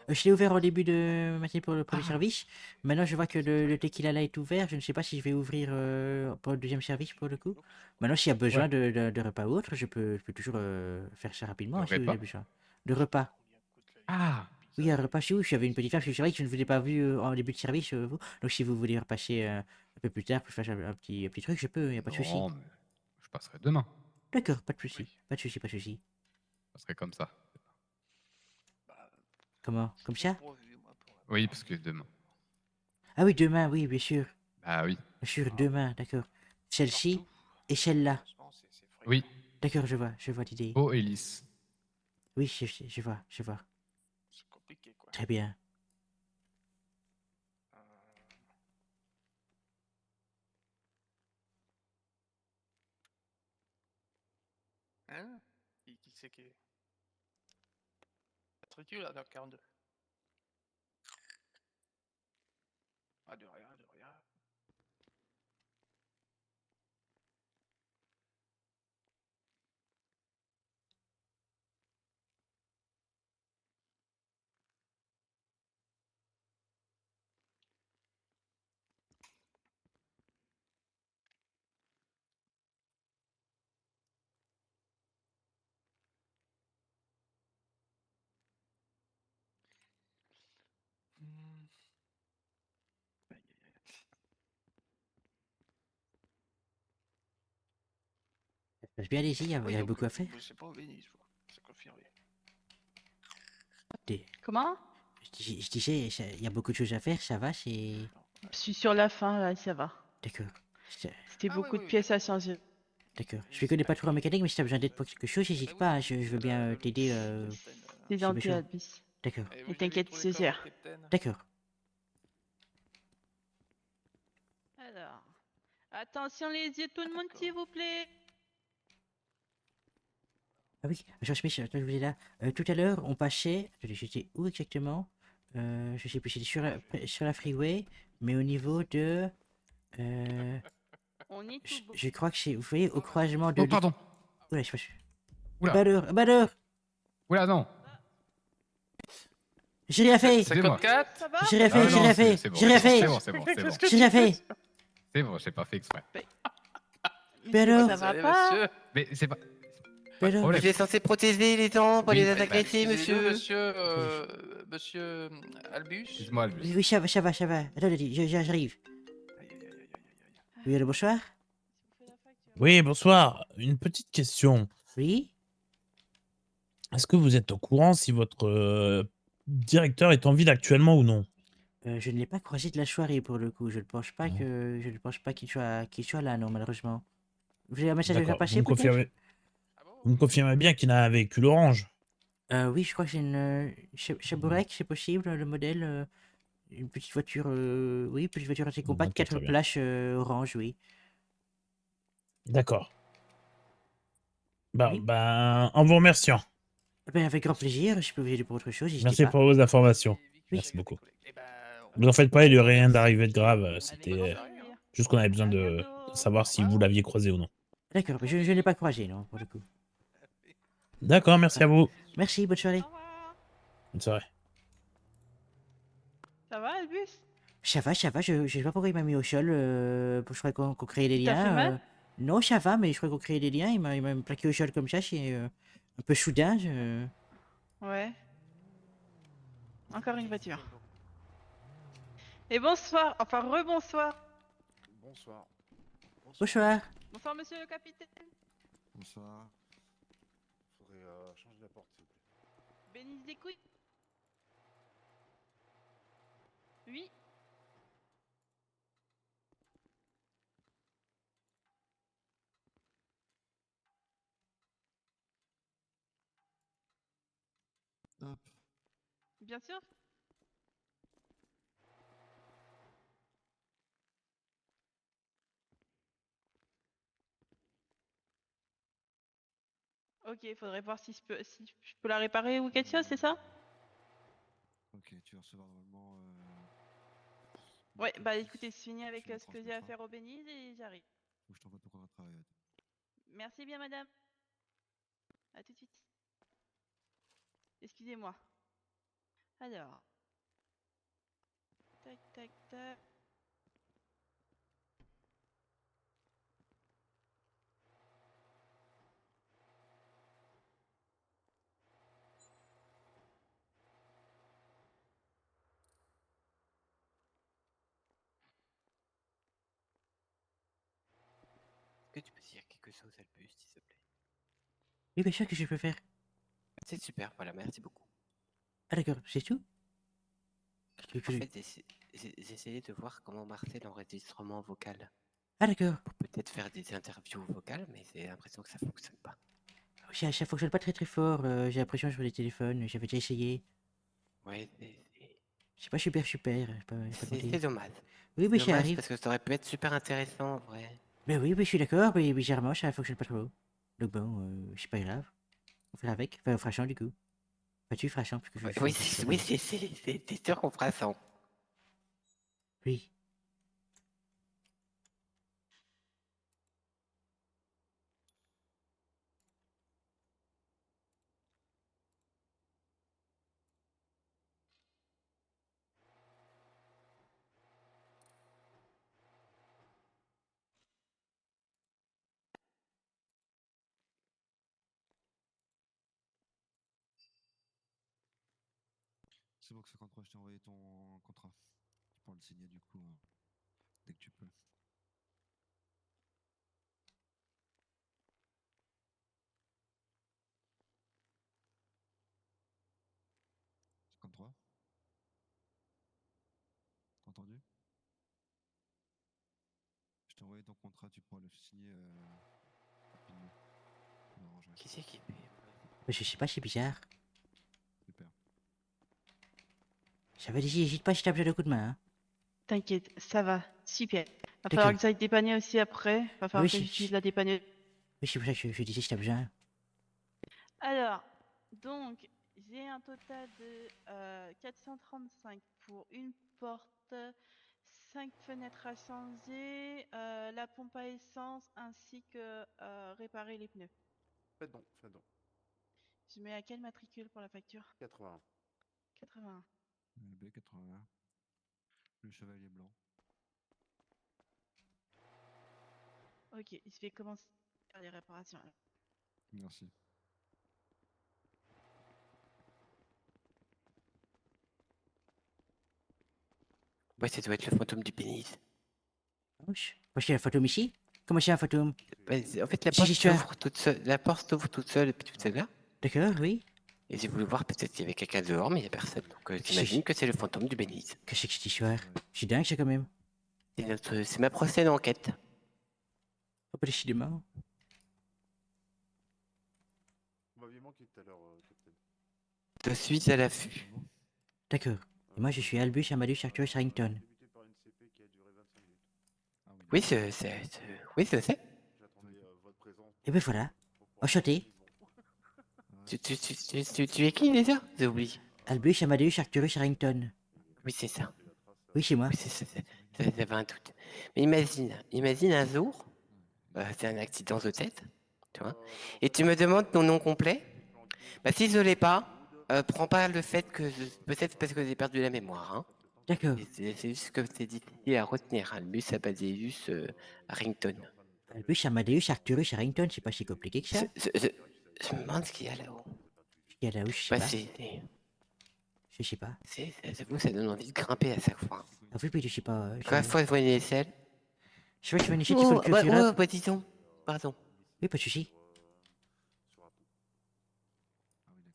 Je l'ai ouvert au début de matinée pour le service. Maintenant, je vois que le tequila là est ouvert. Je ne sais pas si je vais ouvrir pour le deuxième service pour le coup. Maintenant, s'il y a besoin de repas ou autre, je peux toujours faire ça rapidement. Si vous avez besoin. De repas. Ah! Oui, un repas chez vous. J'avais une petite femme, parce que c'est vrai que je ne vous ai pas vu en début de service, vous. Donc, si vous voulez repasser un peu plus tard pour faire un petit truc, je peux, il n'y a pas de souci. Non, mais je passerai demain. D'accord, pas de souci. Pas de souci. Ça serait comme ça. Comment? Comme ça? Oui, parce que demain. Ah oui, demain, oui, bien sûr. Ah oui. Bien sûr, demain, d'accord. Celle-ci et celle-là. Oui. D'accord, je vois l'idée. Oh, Elise. Oui, je vois. C'est compliqué quoi. Très bien. Hein? Qui c'est qui est. Patrick là, dans 42. Ah, de rien. Ça se passe bien ici, il y a beaucoup à faire. C'est pas au Venise, c'est confirmé. Comment? Je disais, il y a beaucoup de choses à faire, ça va, c'est... Je suis sur la fin, là, ça va. D'accord. C'était beaucoup de pièces à changer. D'accord. Je ne connais pas trop en mécanique, mais si tu as besoin d'aide pour quelque chose, n'hésite pas, hein, je veux bien t'aider. C'est sur mes gentil, choses. Albus. D'accord. Et t'inquiète, je gère. D'accord. Alors, attention les yeux, tout le monde, s'il vous plaît. Ah oui, Georges Smith, attends, je vous ai là. Tout à l'heure, on passait. Attendez, j'étais où exactement? Je sais plus, j'étais sur la freeway, mais au niveau de. On est tout beau. Je crois que c'est. Vous voyez, au croisement de. Oh, pardon. Oula, je sais pas. Oula. Bah alors. Oula, non. J'ai rien fait. Excusez-moi. 54. Ça va? J'ai rien Ah, fait, j'ai non, rien c'est- fait. c'est bon, J'ai rien c'est bon, fait. c'est bon, c'est bon, c'est bon. J'ai rien fait. C'est bon, j'ai pas fait exprès. Mais alors? Ça va Désolé, pas? monsieur. Mais c'est pas. Mais Pas de alors? problème. Vous êtes censé protéger les gens, pas Oui, les bah, agresser, Excusez-nous, monsieur. monsieur Albus. Excuse-moi, Albus. Oui, oui, ça va, ça va, ça va. Attendez, j'arrive. Oui, allô, bonsoir. Oui, bonsoir. Une petite question. Oui? Est-ce que vous êtes au courant si votre directeur est en ville actuellement ou non? Je ne l'ai pas croisé de la soirée pour le coup. Je ne pense pas qu'il soit là, non, malheureusement. Vous avez un message à lui faire D'accord. passer, peut-être? Vous me confirmez bien qu'il a un véhicule orange? Oui, je crois que c'est une Chaborek, c'est possible, le modèle. Une petite voiture, oui, petite voiture assez compacte, Ok, 4 très bien. places orange, oui. D'accord. Oui. Ben, en vous remerciant. Ben, avec grand plaisir, je peux vous aider pour autre chose, n'hésitez Merci pas. pour vos informations. Oui. Merci beaucoup. Vous en faites pas, il n'y a rien d'arrivé de grave. C'était juste qu'on avait besoin de savoir si vous l'aviez croisé ou non. D'accord, mais je ne l'ai pas croisé, non, pour le coup. D'accord, merci à vous. Merci, bonne soirée. Bonne soirée. Ça va, Albus? Ça va, je sais pas pourquoi il m'a mis au sol, je croyais qu'on créait des Il t'a liens. fait mal? Non, ça va, mais je croyais qu'on créait des liens, il m'a plaqué au sol comme ça, c'est un peu soudain. Ouais. Encore une voiture. Et bonsoir, enfin rebonsoir. Bonsoir. Bonsoir. Bonsoir, monsieur le capitaine. Bonsoir. Faudrait changer la porte, s'il vous plaît. Bénisse des couilles. Oui. Hop. Bien sûr. Ok, faudrait voir si je peux la réparer ou quelque chose, c'est ça? Ok, tu vas recevoir normalement. Ouais, bah écoutez, c'est fini avec ce que j'ai à faire au Bénise et j'arrive. Faut que je t'envoie ton contrat de travail. Merci bien, madame. À tout de suite. Excusez-moi. Alors. Tac, tac, tac. Est-ce que tu peux dire quelque chose, Albus, s'il te plaît? Oui, bien sûr que je peux faire. C'est super, voilà, merci beaucoup. Ah d'accord, c'est tout? En fait, j'essayais de voir comment marchait l'enregistrement vocal. Ah d'accord. Pour peut-être faire des interviews vocales, mais j'ai l'impression que ça fonctionne pas. Ça fonctionne pas très fort, j'ai l'impression sur les téléphones, j'avais déjà essayé. Ouais, C'est pas super, j'ai pas c'est compté. dommage. Oui, C'est mais ça dommage arrive. parce que ça aurait pu être super intéressant en vrai. Ben oui, mais je suis d'accord, mais bizarrement, ça fonctionne pas trop. Donc bon, c'est pas grave. On fera avec. Enfin, on fera chant du coup. Enfin, tu feras chant, parce que je Oui, je- oui, c'est sûr qu'on fera ça. Oui. C'est bon, 53, je t'ai envoyé ton contrat. Tu pourras le signer du coup dès que tu peux. T'as entendu? Je t'ai envoyé envoyé ton contrat, tu pourras le signer rapidement. On arrangerait. Qui c'est qui paye? Je sais pas, c'est bizarre. Super. J'avais dit, hésite pas si t'as besoin de coup de main. Hein. T'inquiète, ça va, super. Va D'accord. falloir que ça aille dépanner aussi après. Va falloir Oui, que c'est- j'utilise la dépanneuse. Oui, c'est pour ça que je disais si t'as besoin. Alors, donc, j'ai un total de 435 pour une porte, 5 fenêtres à changer, la pompe à essence ainsi que réparer les pneus. Faites donc, faites donc. Je mets à quelle matricule pour la facture? 81. 81. B81. Le chevalier blanc. Ok, je vais commencer à faire les réparations. alors. Merci. Ouais, ça doit être le fantôme du pénis. Wesh. Moi, j'ai un fantôme ici. Comment c'est un fantôme? Bah, en fait, la Si, porte j'y suis. s'ouvre toute seule. La porte s'ouvre toute seule depuis tout à l'heure. D'accord, oui. Et j'ai voulu voir peut-être qu'il y avait quelqu'un dehors, mais il n'y a personne. Donc j'imagine que c'est le fantôme du Béniz. Que c'est que cette histoire? Je suis dingue, ça, quand même. C'est ma prochaine enquête. Oh, bah, décidément. Vous m'aviez manqué tout à l'heure, Captain. Je suis à l'affût. D'accord. Et moi, je suis Albus Amadus Arcturus Harrington. Débuté par une CP qui a duré 25 minutes. Oui, oui, je sais. J'attendais votre présence. Et ben voilà. Enchanté. Tu es qui déjà? J'ai oublié. Albus Amadus Arcturus Harrington. Oui, c'est ça. Oui, c'est moi. Oui, c'est ça. J'avais un doute. Mais imagine un jour, c'est un accident de tête, tu vois, et tu me demandes ton nom complet. Bah, si je l'ai pas, prends pas le fait que peut-être parce que j'ai perdu la mémoire. Hein. D'accord. C'est juste que c'est difficile à retenir. Albus Amadeus Harrington. Albus Amadeus Arcturus Harrington, c'est pas si compliqué que ça. Je me demande ce qu'il y a là-haut. Ce qu'il y a là-haut, je sais Bah, pas. Je sais pas. J'avoue, ça donne envie de grimper à chaque fois. Ah oui, mais je sais pas. Quand la fois je vois une aisselle. Je sais pas, tu vois une échelle, il faut le clôturer. Oh, bah dis donc. Pardon. Oui, pas de soucis.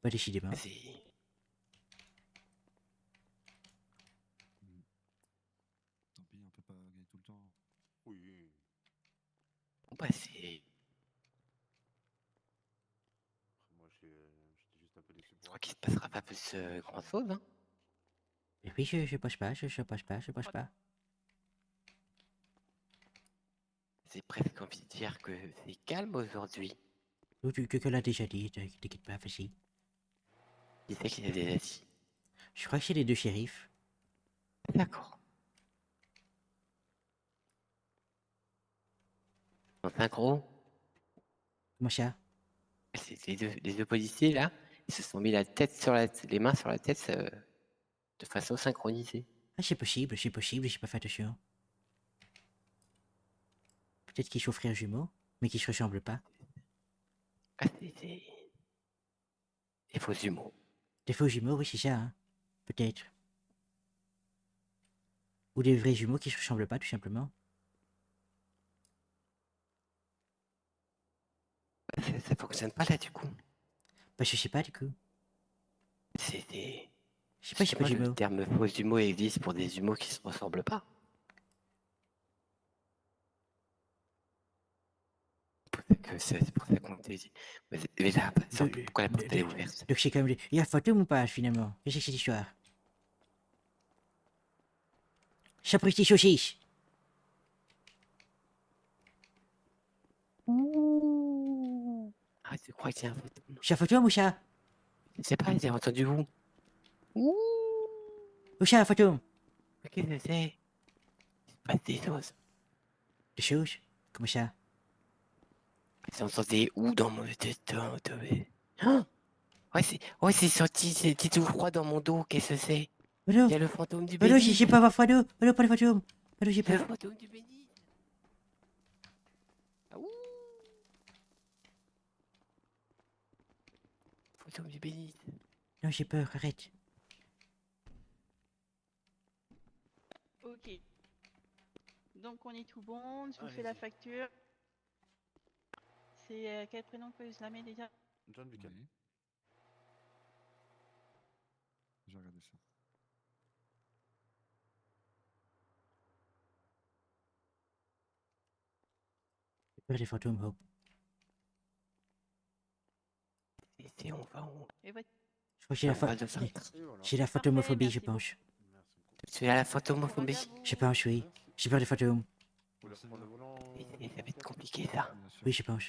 Bah, décidément. Tant pis, on peut pas gagner tout le temps. Oui. Bon, bah, c'est. Moi, j'étais juste un peu déçu. Je crois qu'il se passera pas plus grand chose, hein. Et puis, je passe pas, je passe pas. J'ai presque envie de dire que c'est calme aujourd'hui. Que l'a déjà dit, t'inquiète pas, vas-y. Qui c'est qui l'a déjà dit? Je crois que c'est les deux shérifs. D'accord. En synchro? Comment ça? C'est les deux policiers là, ils se sont mis les mains sur la tête de façon synchronisée. Ah, c'est possible, j'ai pas fait attention. Peut-être qu'ils sont frères jumeaux, mais qu'ils se ressemblent pas. Ah, c'est des faux jumeaux. Des faux jumeaux, oui, c'est ça, hein. Peut-être. Ou des vrais jumeaux qui se ressemblent pas, tout simplement. Ça fonctionne pas là du coup. Bah, je sais pas, du coup. C'est des. Je sais pas, j'ai pas de Le jumeaux. terme faux jumeaux existe pour des jumeaux qui se ressemblent pas. C'est pour ça qu'on te dit. Mais là, par exemple, pourquoi la porte elle est ouverte? Donc c'est quand même... Il y a fantôme ou pas, finalement? Qu'est-ce que c'est cette histoire? Sapristi saucisse. Ah, tu crois qu'il y a un fantôme? C'est un fantôme ou ça? Je sais pas, j'ai entendu où? Où c'est un fantôme? Qu'est-ce que c'est? C'est pas des choses. Des choses? Comment ça? J'ai entendu où dans mon tête? Ouais, c'est sorti, c'est tout froid dans mon dos, qu'est-ce que c'est? Oh non. Il y a le fantôme du Oh non, Béni. j'ai pas avoir froid d'eau. Oh non, pas le fantôme. Oh non, j'ai Le peur. fantôme du Béni. Fantôme du Béni. Non, j'ai peur, arrête. Ok. Donc on est tout bon, je vous fais la facture. C'est quel prénom que je la mets déjà? John Buchan. J'ai regardé ça. « peur des fantômes, Hope. Et on va où? Et votre... Je crois que j'ai la, On va de centre. j'ai la fantomophobie, je pense. Tu as la fantomophobie? Je pense, oui. J'ai peur des fantômes. Et ça va être compliqué ça. Oui, je pense.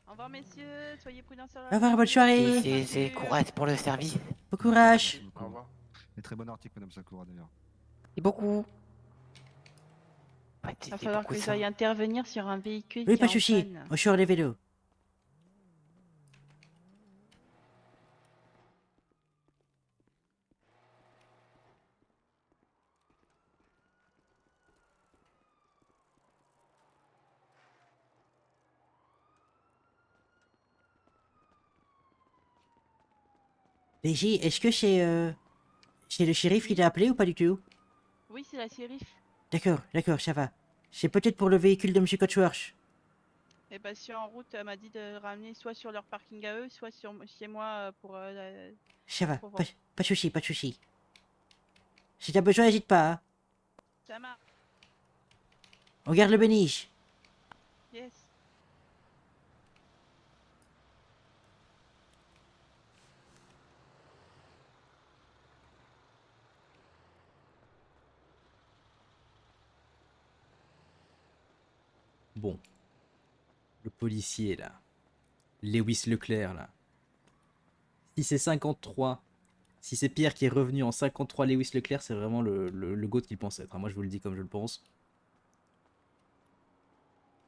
Au revoir, messieurs. Soyez prudents sur la Au revoir, bonne soirée. C'est courage pour le service. Bon courage. Au revoir. Et très bon article, Madame Sakura, d'ailleurs. Et beaucoup. Il va falloir que j'aille intervenir sur un véhicule Oui, qui pas est de en soucis. panne. On sort les vélos. Daisy, est-ce que c'est le shérif qui t'a appelé ou pas du tout? Oui, c'est la shérif. D'accord, d'accord, ça va. C'est peut-être pour le véhicule de M. Cotsworth. Et bah, si en route, elle m'a dit de ramener soit sur leur parking à eux, soit chez moi pour Ça va, pour voir. pas de soucis, pas de soucis. Si t'as besoin, n'hésite pas. Hein. Ça marche. On garde le béniche. Yes. Bon. Le policier, là. Lewis Leclerc, là. Si c'est 53, si c'est Pierre qui est revenu en 53 Lewis Leclerc, c'est vraiment le GOAT qu'il pense être. Hein. Moi, je vous le dis comme je le pense.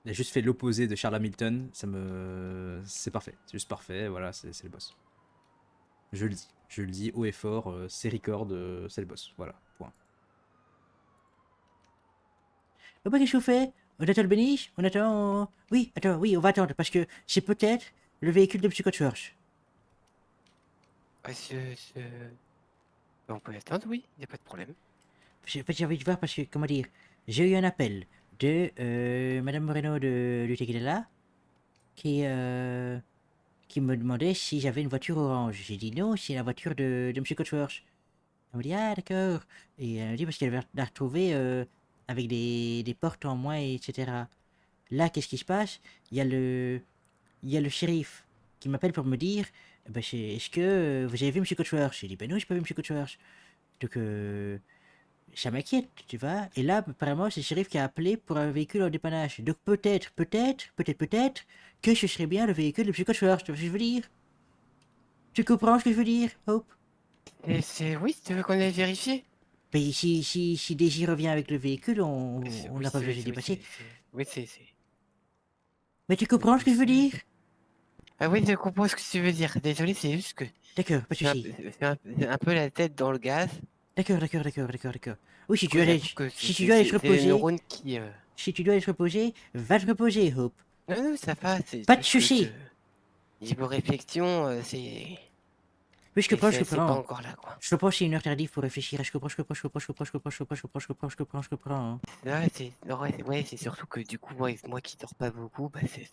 Il a juste fait l'opposé de Charles Hamilton. C'est parfait. C'est juste parfait. Voilà, c'est le boss. Je le dis. Je le dis haut et fort. C'est record. C'est le boss. Voilà. Point. Oh bah, qu'est-ce qu'on fait? On attend le béniche? On attend... Oui, attends, oui, on va attendre, parce que c'est peut-être le véhicule de M. Cotsworth. On peut attendre, oui, il n'y a pas de problème. En fait, j'ai envie de voir parce que, comment dire, j'ai eu un appel de Madame Moreno de Tequila qui me demandait si j'avais une voiture orange. J'ai dit non, c'est la voiture de M. Cotsworth. Elle me dit ah d'accord. Et elle me dit parce qu'elle va la retrouver avec des portes en moins, etc. Là, qu'est-ce qui se passe? Il y a le shérif qui m'appelle pour me dire bah, est-ce que vous avez vu M. Cotsworth? J'ai dit ben non, j'ai pas vu M. Cotsworth. Donc ça m'inquiète, tu vois. Et là, apparemment, c'est le shérif qui a appelé pour un véhicule en dépannage. Donc peut-être que ce serait bien le véhicule de M. Cotsworth, tu vois ce que je veux dire? Tu comprends ce que je veux dire, Hope? Oui, si tu veux qu'on aille vérifier. Ben, si Daisy revient avec le véhicule, on n'a pas besoin de dépasser. Oui, c'est... Mais tu comprends ce que je veux dire? Ah oui, je comprends ce que tu veux dire. Désolé, c'est juste que... D'accord, pas de soucis. C'est un peu la tête dans le gaz. D'accord. Oui, si tu dois aller te reposer... Si tu dois aller te reposer, va te reposer, Hope. Non, ça va. Pas de soucis. Niveau réflexion, c'est... Oui, je comprends. C'est pas encore là, quoi. Je comprends, c'est une heure tardive pour réfléchir. Je comprends. Ouais, c'est surtout que du coup, moi qui dors pas beaucoup, bah c'est...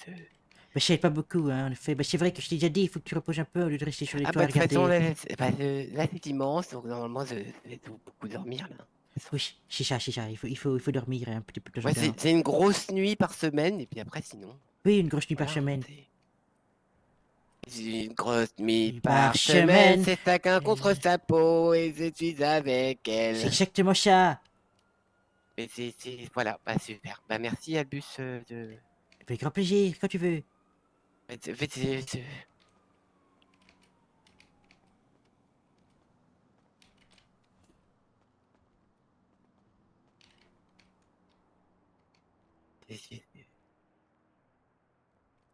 Bah, je sais pas beaucoup, hein, en effet. Bah, c'est vrai que je t'ai déjà dit, il faut que tu reposes un peu au lieu de rester sur les toits à de toute regarder. façon, là c'est dimanche, donc normalement je vais beaucoup dormir, là. Oui, c'est ça. Il faut dormir un petit peu de temps en Ouais, temps. c'est une grosse nuit par semaine, et puis après, sinon... Oui, une grosse nuit par semaine. Une grosse nuit par semaine, c'est chacun contre sa peau, et je suis avec elle. C'est exactement ça. Mais c'est... Voilà, bah super. Bah merci Albus de... Avec grand plaisir, quand tu veux. En fait, c'est...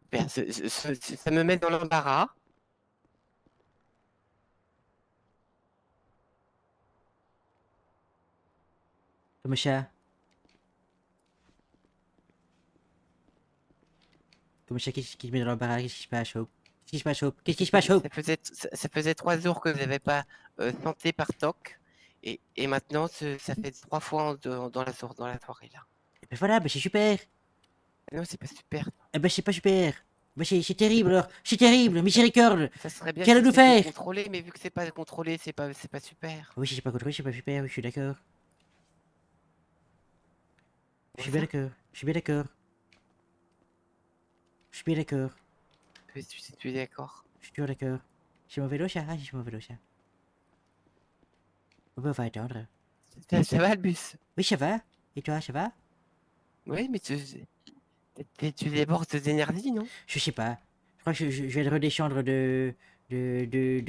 Ça me met dans l'embarras. Comme ça. Qu'est-ce qui te met dans l'embarras? Qu'est-ce qui se passe, Hope? Qu'est-ce qui se passe, Hope? Ça faisait 3 jours que je n'avais pas santé par toc. Et maintenant, ça fait 3 fois dans la soirée, là. Et ben voilà, c'est super. Non, c'est pas super. Eh ben c'est pas super. Ben c'est terrible alors. C'est terrible, miséricorde. Ça serait bien Qu'allons-nous c'était faire? contrôlé, mais vu que c'est pas contrôlé, c'est pas super. Oui, si c'est pas contrôlé, c'est pas super, oui, je suis d'accord. Je suis bien d'accord. Je suis bien d'accord. Je suis bien d'accord. Tu es d'accord? Je suis toujours d'accord. J'ai mon vélo, chat. Ah, j'ai mon vélo, chat. On va attendre. Ça va le bus? Oui, ça va. Et toi, ça va? Oui, mais tu débordes d'énergie, non? Je sais pas. Je crois que je vais redescendre de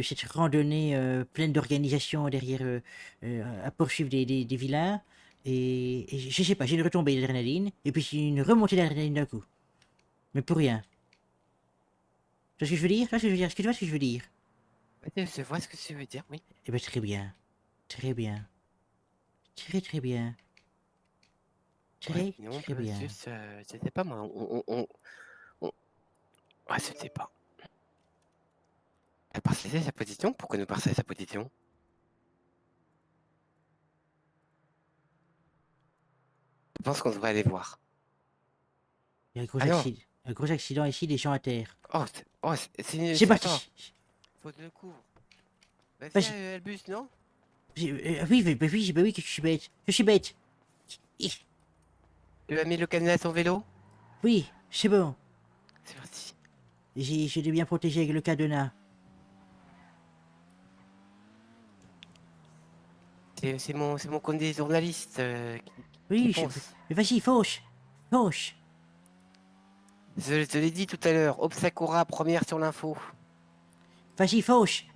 cette randonnée pleine d'organisation derrière à poursuivre des vilains. Et je sais pas, j'ai une retombée d'adrénaline. Et puis une remontée d'adrénaline d'un coup. Mais pour rien. Tu vois ce que je veux dire? Tu vois ce que je veux dire? Est-ce que tu vois ce que je veux dire? Je vois ce que tu veux dire, oui. Eh ben très bien. Très bien. Très bien. Ouais, non, Très bien. juste, je sais pas moi, ouais, je sais pas. Elle partageait sa position? Pourquoi nous partager sa position? Je pense qu'on devrait aller voir. Il y a Alors, un gros accident ici, des gens à terre. c'est parti. attends. Faut que je le couvre. Bah, Vas-y. c'est le bus, non? Oui, que je suis bête. Je suis bête. Tu as mis le cadenas à ton vélo? Oui, c'est bon. C'est parti. Je l'ai bien protégé avec le cadenas. C'est mon condé journaliste Oui, qui fonce. mais vas-y, fauche. Fauche. Je te l'ai dit tout à l'heure, Obsakura première sur l'info. Vas-y, fauche.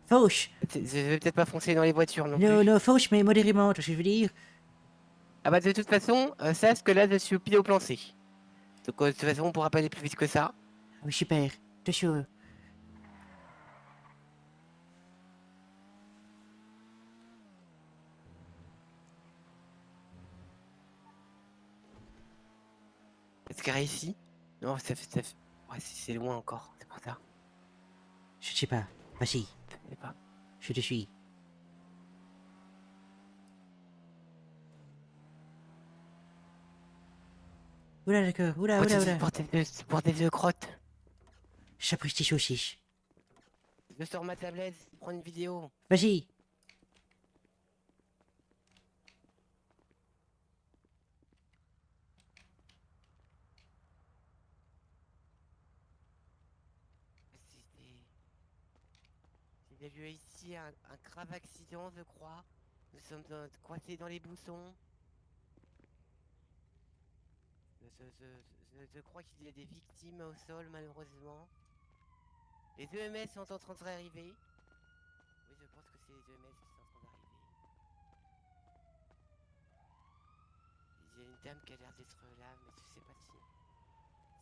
Fauche. Je vais peut-être pas foncer dans les voitures non plus. Non, fauche, mais modérément, tu vois ce que je veux dire? Ah bah de toute façon, sache que là je suis au pied au plancher. Donc de toute façon on pourra pas aller plus vite que ça. Ah oui, super. T'es sûr? Est-ce qu'elle est ici? Non, ouais, c'est loin encore, c'est pour ça. Je sais pas. Vas-y. Je sais pas. Je te suis. Oula, d'accord. Oula. Pour tes deux crottes. J'apprécie saucisse. Je sors ma tablette, prends une vidéo. Vas-y. Il y a eu ici un grave accident, je crois. Nous sommes coincés dans les bouchons. Je crois qu'il y a des victimes au sol, malheureusement. Les EMS sont en train d'arriver. Oui, je pense que c'est les EMS qui sont en train d'arriver. Il y a une dame qui a l'air d'être là, mais je sais pas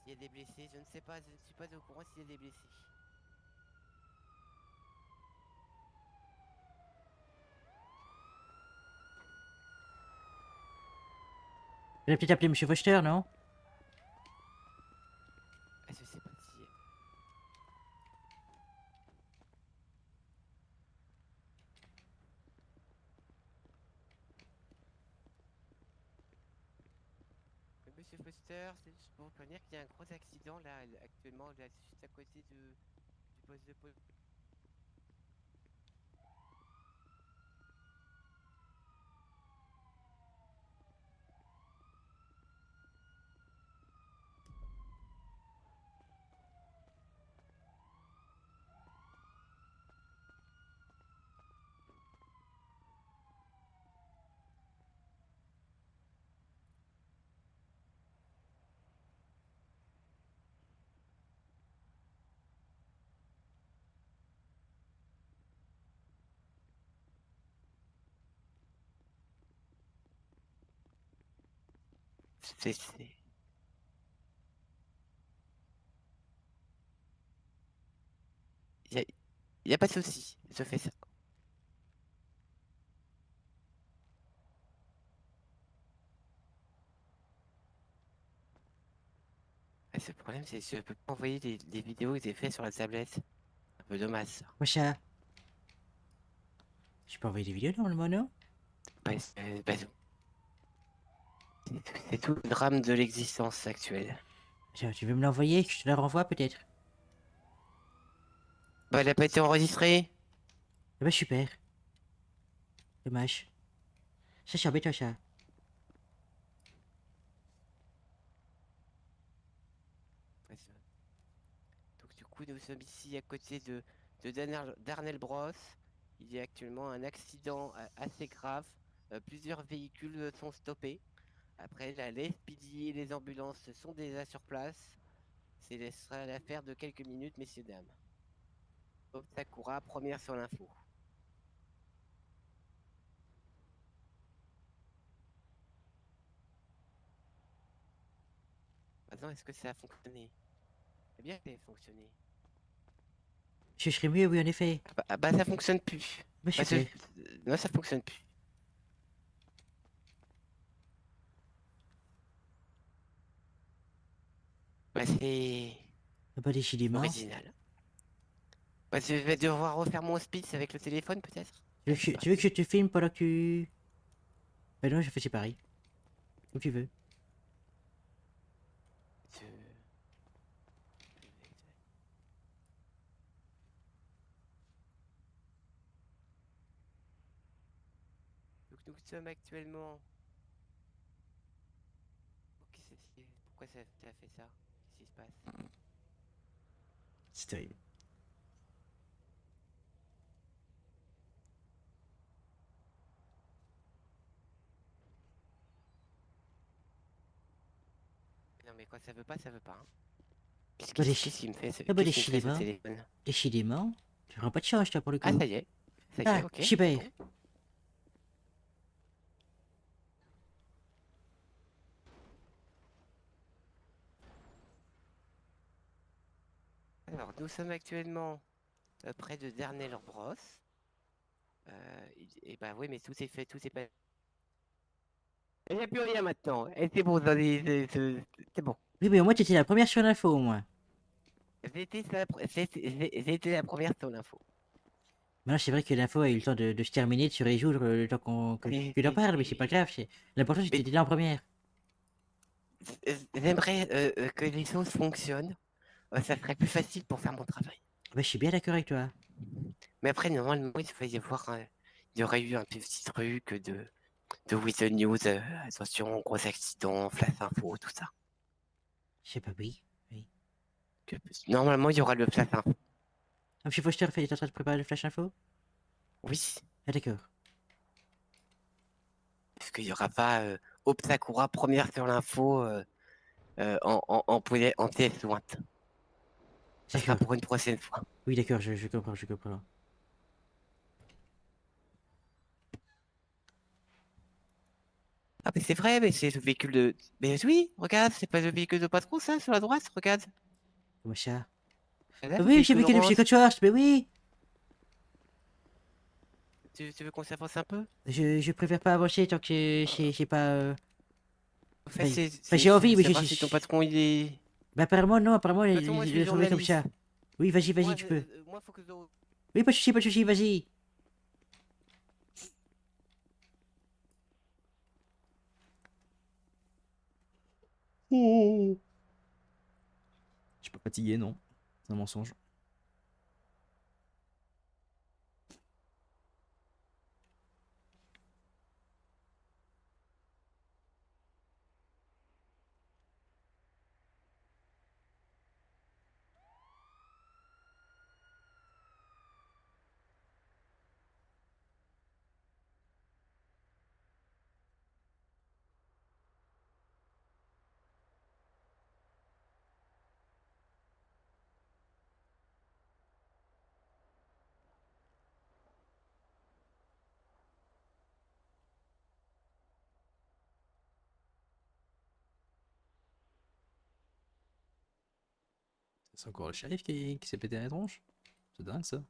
s'il y a des blessés. Je ne sais pas, je ne suis pas au courant s'il y a des blessés. Elle a peut-être appelé Monsieur Foster, non? Je sais pas si... Monsieur Foster, c'est juste pour vous prévenir qu'il y a un gros accident là, actuellement, là, juste à côté du poste de police. Y a pas de souci, je fais ça. Ce problème, c'est que je peux pas envoyer des vidéos que j'ai fait sur la tablette. Un peu dommage ça. Wesh. Je peux envoyer des vidéos dans le mono? C'est tout le drame de l'existence actuelle. Tiens, tu veux me l'envoyer, que je te la renvoie peut-être? Bah, elle a pas été enregistrée. Eh ben super. Dommage. Ça, c'est embêtant, ça. coup, nous sommes ici à côté de Darnell Bros. Il y a actuellement un accident assez grave. Plusieurs véhicules sont stoppés. Après, la LSPD et les ambulances sont déjà sur place. Ce sera l'affaire de quelques minutes, messieurs, dames. Hope Sakura, première sur l'info. Maintenant, est-ce que ça a fonctionné? Eh bien, ça a fonctionné. Je serais mieux, oui, en effet. Bah, ça fonctionne plus. Bah, super. Non, ça fonctionne plus. Bah, c'est Bah, décidément. original. Bah, je vais devoir refaire mon speech avec le téléphone, peut-être. Tu veux que je te filme pendant que tu... Bah non, je fais c'est pareil. Comme tu veux. Donc, nous sommes actuellement... Pourquoi ça a fait ça? Qu'est-ce qui se passe? C'est terrible. Non, mais quand ça veut pas, ça veut pas. Hein. Bah, Qu'est-ce qu'il me fait ce, Ah bah, qu'est-ce qu'il me fait, ce décidément. téléphone? Décidément. Tu rends pas de charge, toi, pour le coup. Ah, ça y est. Ça y est, ok. Super. c'est bon. Alors, nous sommes actuellement près de Darnell Bros. Et bah oui, mais tout est fait, tout est pas... Il n'y a plus rien maintenant. Et c'est bon, c'est bon. Oui, mais au moins, tu étais la première sur l'info, au moins. C'était la première sur l'info. Maintenant, c'est vrai que l'info a eu le temps de se terminer, de se résoudre le temps que tu en parles, mais c'est pas grave. L'important, c'est que tu étais là en première. J'aimerais que les choses fonctionnent. Ça serait plus facile pour faire mon travail. Bah, je suis bien d'accord avec toi. Mais après, normalement, il va y avoir... il y aurait eu un petit truc de With the News. Attention, gros accident, flash info, tout ça. Je sais pas, oui. Normalement, il y aura le flash info. Ah, monsieur Foster, t'es en train de préparer le flash info? Oui. Ah, d'accord. Parce qu'il n'y aura pas Hope Sakura première sur l'info en TS jointe. Ça sera pour une prochaine fois. Oui, d'accord, je comprends, je comprends. Ah, mais c'est vrai, mais c'est le véhicule de... Mais oui, regarde, c'est pas le véhicule de patron, ça, sur la droite, regarde. Comment ça? Là, Ah le oui, j'ai vu véhicule que monsieur orange. Coachworth, mais oui! Tu veux qu'on s'avance un peu? Je préfère pas avancer tant que j'ai pas... En fait, Enfin, j'ai envie, mais savoir si ton patron, il est... Bah, apparemment, non, apparemment, De toute façon, moi, je il suis est trouvé comme journaliste. ça. Oui, vas-y, Moi, tu peux. Moi, faut que je... Oui, pas de soucis, vas-y. Oh. Je suis pas fatigué, non. C'est un mensonge. C'est encore le shérif qui s'est pété la tronche. C'est dingue ça.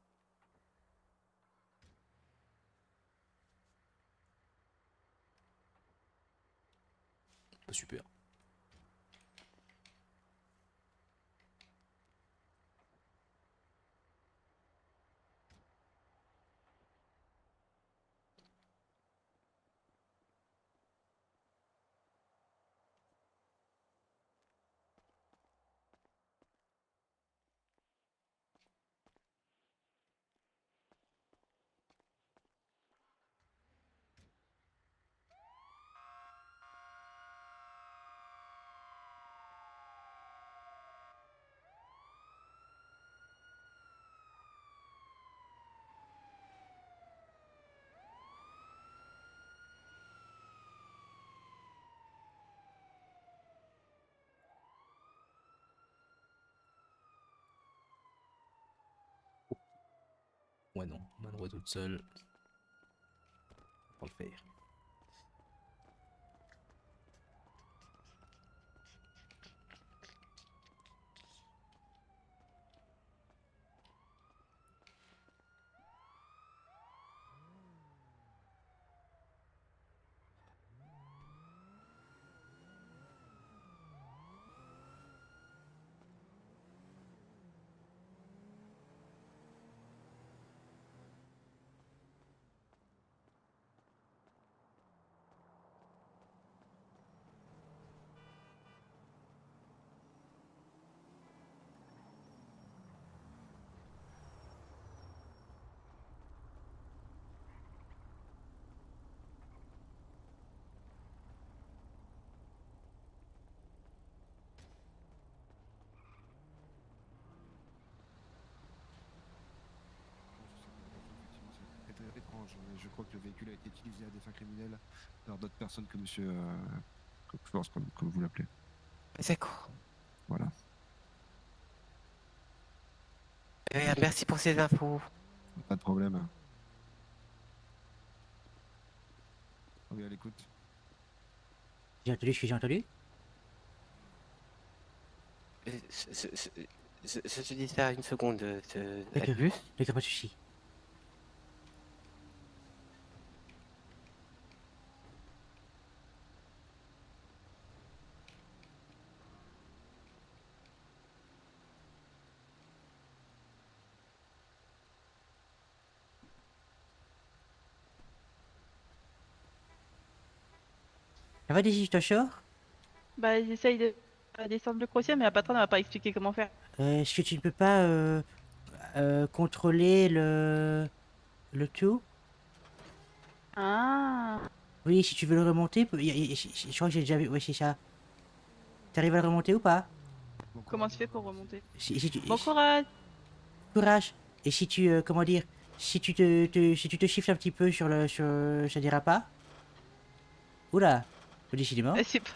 Pas super. Moi non, on a le droit toute seule. Pour le faire. C'est étrange. Je crois que le véhicule a été utilisé à des fins criminelles par d'autres personnes que monsieur Force, comme vous l'appelez. D'accord. Voilà. Merci pour ces infos. Pas de problème. Oui, à l'écoute. J'ai entendu ce que j'ai entendu. Je te dis ça une seconde, D'accord, Albus. d'accord, pas de soucis. Ça va, Daisy, je te sors? Bah, j'essaye de descendre le crochet, mais la patronne m'a pas expliqué comment faire. Est-ce que tu ne peux pas contrôler le tout? Ah. Oui, si tu veux le remonter, je crois que j'ai déjà vu. Oui, c'est ça. T'arrives à le remonter ou pas? Comment tu fais pour remonter? Si tu- Bon courage. Courage. Et si tu, comment dire, si tu si tu te shiftes un petit peu sur ça dira pas? Oula, décidément. C'est pas...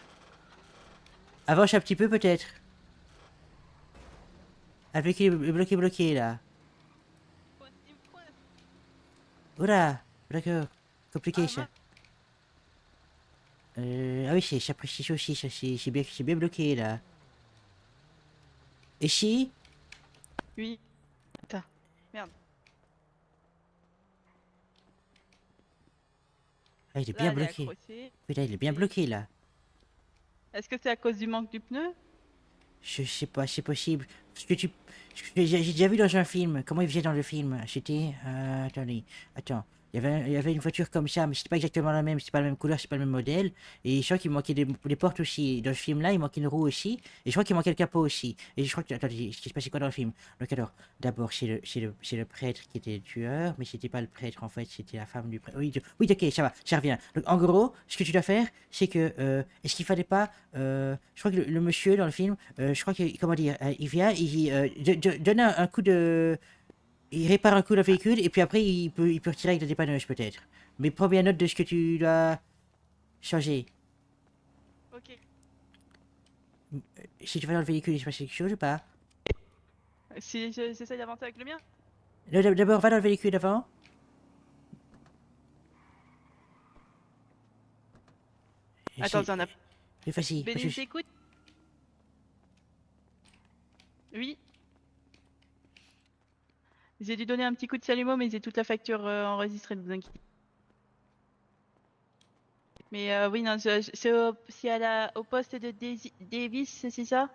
Avance un petit peu peut-être. Avec le bloqué là. Oula, d'accord. Compliqué ça. Ah oui, ça précise aussi, ça c'est bien bloqué là. Et si? Oui. Attends. Merde. Ah, il est Là, bien elle est bloqué. accrochée. Putain, il est bien bloqué là. Est-ce que c'est à cause du manque du pneu? Je sais pas, c'est possible. Parce que j'ai déjà vu dans un film. Comment il faisait dans le film? C'était. Attendez. Attends. Il y avait une voiture comme ça, mais c'était pas exactement la même. C'était pas la même couleur, c'est pas le même modèle. Et je crois qu'il manquait des portes aussi. Dans ce film-là, il manquait une roue aussi. Et je crois qu'il manquait le capot aussi. Et je crois que. Attendez, il se passait quoi dans le film? Donc, alors, d'abord, c'est le prêtre qui était le tueur, mais c'était pas le prêtre en fait, c'était la femme du prêtre. Oui, oui, ok, ça va, ça revient. Donc, en gros, ce que tu dois faire, c'est que. Est-ce qu'il fallait pas. Je crois que le monsieur dans le film, je crois que. Comment dire? Il vient, il donne un coup de. Il répare un coup le véhicule et puis après il peut retirer avec la dépanneuse peut-être. Mais prends bien note de ce que tu dois changer. Ok. Si tu vas dans le véhicule, il se passe quelque chose ou pas? Si j'essaye d'avancer avec le mien? Non, d'abord, va dans le véhicule avant. Attends, j'en ai... Vas-y, Béni, t'écoutes? Oui. J'ai dû donner un petit coup de chalumeau, mais j'ai toute la facture enregistrée, ne vous inquiétez. Mais oui, non, c'est au poste de Davis, c'est ça?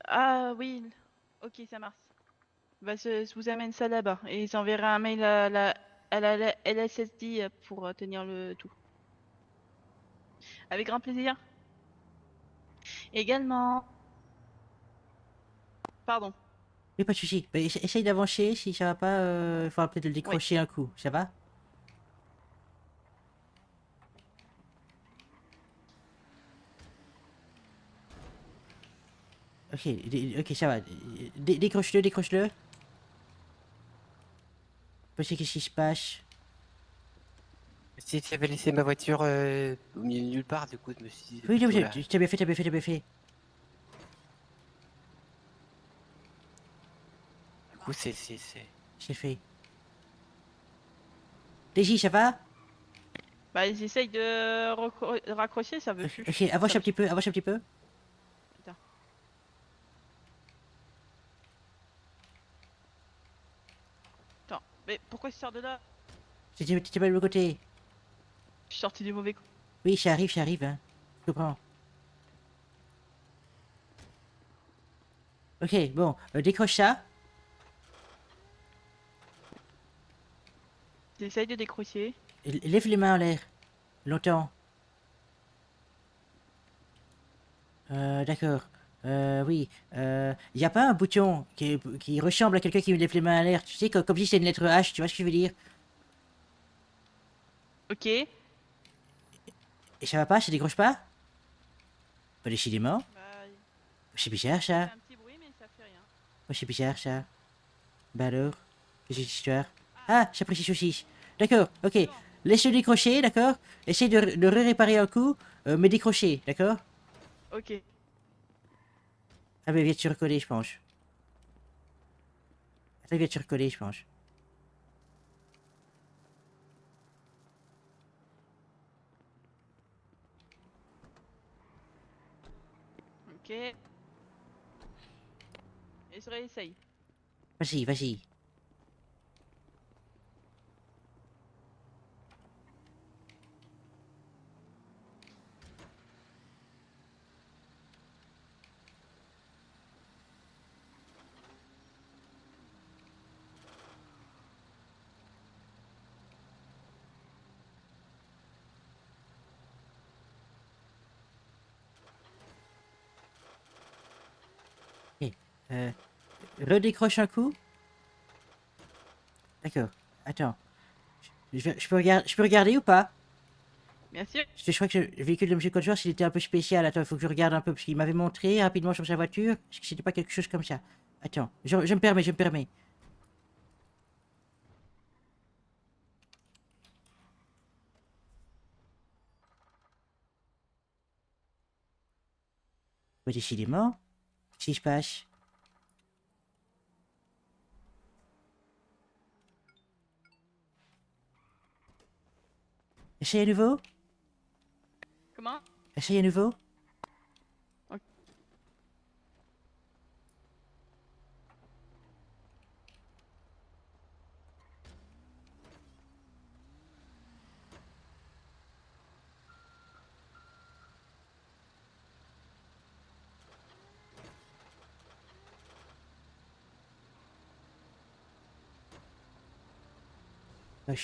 Ah oui, ok, ça marche. Bah, je vous amène ça là-bas et j'enverrai un mail à la LSSD pour tenir le tout. Avec grand plaisir. Également. Pardon. Oui, pas de soucis. Bah, essaye d'avancer, si ça va pas, il faudra peut-être le décrocher un coup, ça va? Ok, ok, ça va. Décroche-le, décroche-le. Je sais qu'est-ce qui se passe. Si tu avais laissé ma voiture au milieu de nulle part, du coup, je me suis dit. Oui, non, voilà. t'as bien fait, t'as bien fait, t'as bien fait. coup, c'est. J'ai fait. DJ, ça va? Bah, j'essaye de raccrocher, ça veut plus. Ok, avance un petit peu, avance un petit peu. Putain. Attends, mais pourquoi je sors de là? T'étais pas de l'autre côté. Je suis sorti du mauvais coup. Oui, j'arrive, hein. Je comprends. Ok, bon, décroche ça. J'essaye de décrocher. Lève les mains en l'air. Longtemps. D'accord. Oui. Y a pas un bouton qui ressemble à quelqu'un qui lève les mains en l'air. Tu sais, comme si c'était une lettre H, tu vois ce que je veux dire? Ok. Et ça va pas? Ça décroche pas? Pas décidément. Bah, C'est bizarre ça. un petit bruit, mais ça fait rien. C'est bizarre ça. Bah alors? Qu'est-ce que c'est cette histoire? Ah, j'apprécie saucisse. D'accord, ok. Laisse-le décrocher, d'accord? Essaye de réparer un coup, mais décrocher, d'accord? Ok. Ah mais viens te recoller, je pense. Attends, viens te recoller, je pense. Ok. Et je réessaye. Vas-y, vas-y. Ok. Redécroche un coup. D'accord. Attends. Je peux regarder ou pas? Bien sûr. Parce que je crois que le véhicule de M. Codgeworth, il était un peu spécial. Attends, il faut que je regarde un peu, parce qu'il m'avait montré rapidement sur sa voiture. Est-ce que c'était pas quelque chose comme ça? Attends, je me permets, je me permets. Bah, décidément. Qu'est-ce qui se passe? Essaye à nouveau? Comment? Essaye à nouveau? Ok.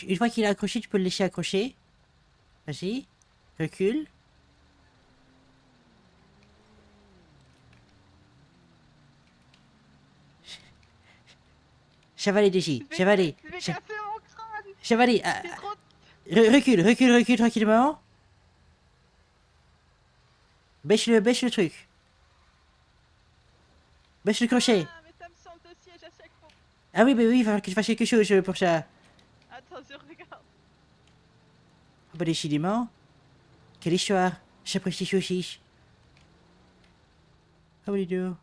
Une fois qu'il est accroché, tu peux le laisser accrocher. Vas-y. Recule. Ça va aller, Daisy. Ça va aller. Je vais casser mon crâne. Ça va aller. C'est trop... Recule tranquillement. Baisse le truc. Baisse le crochet. Ah, mais ça me sent le siège à chaque fois. Ah oui, bah oui, il va falloir que tu fasses quelque chose pour ça. Attends, je regarde. Ah bah décidément. Quelle histoire. J'apprécie saucisse. How do you do?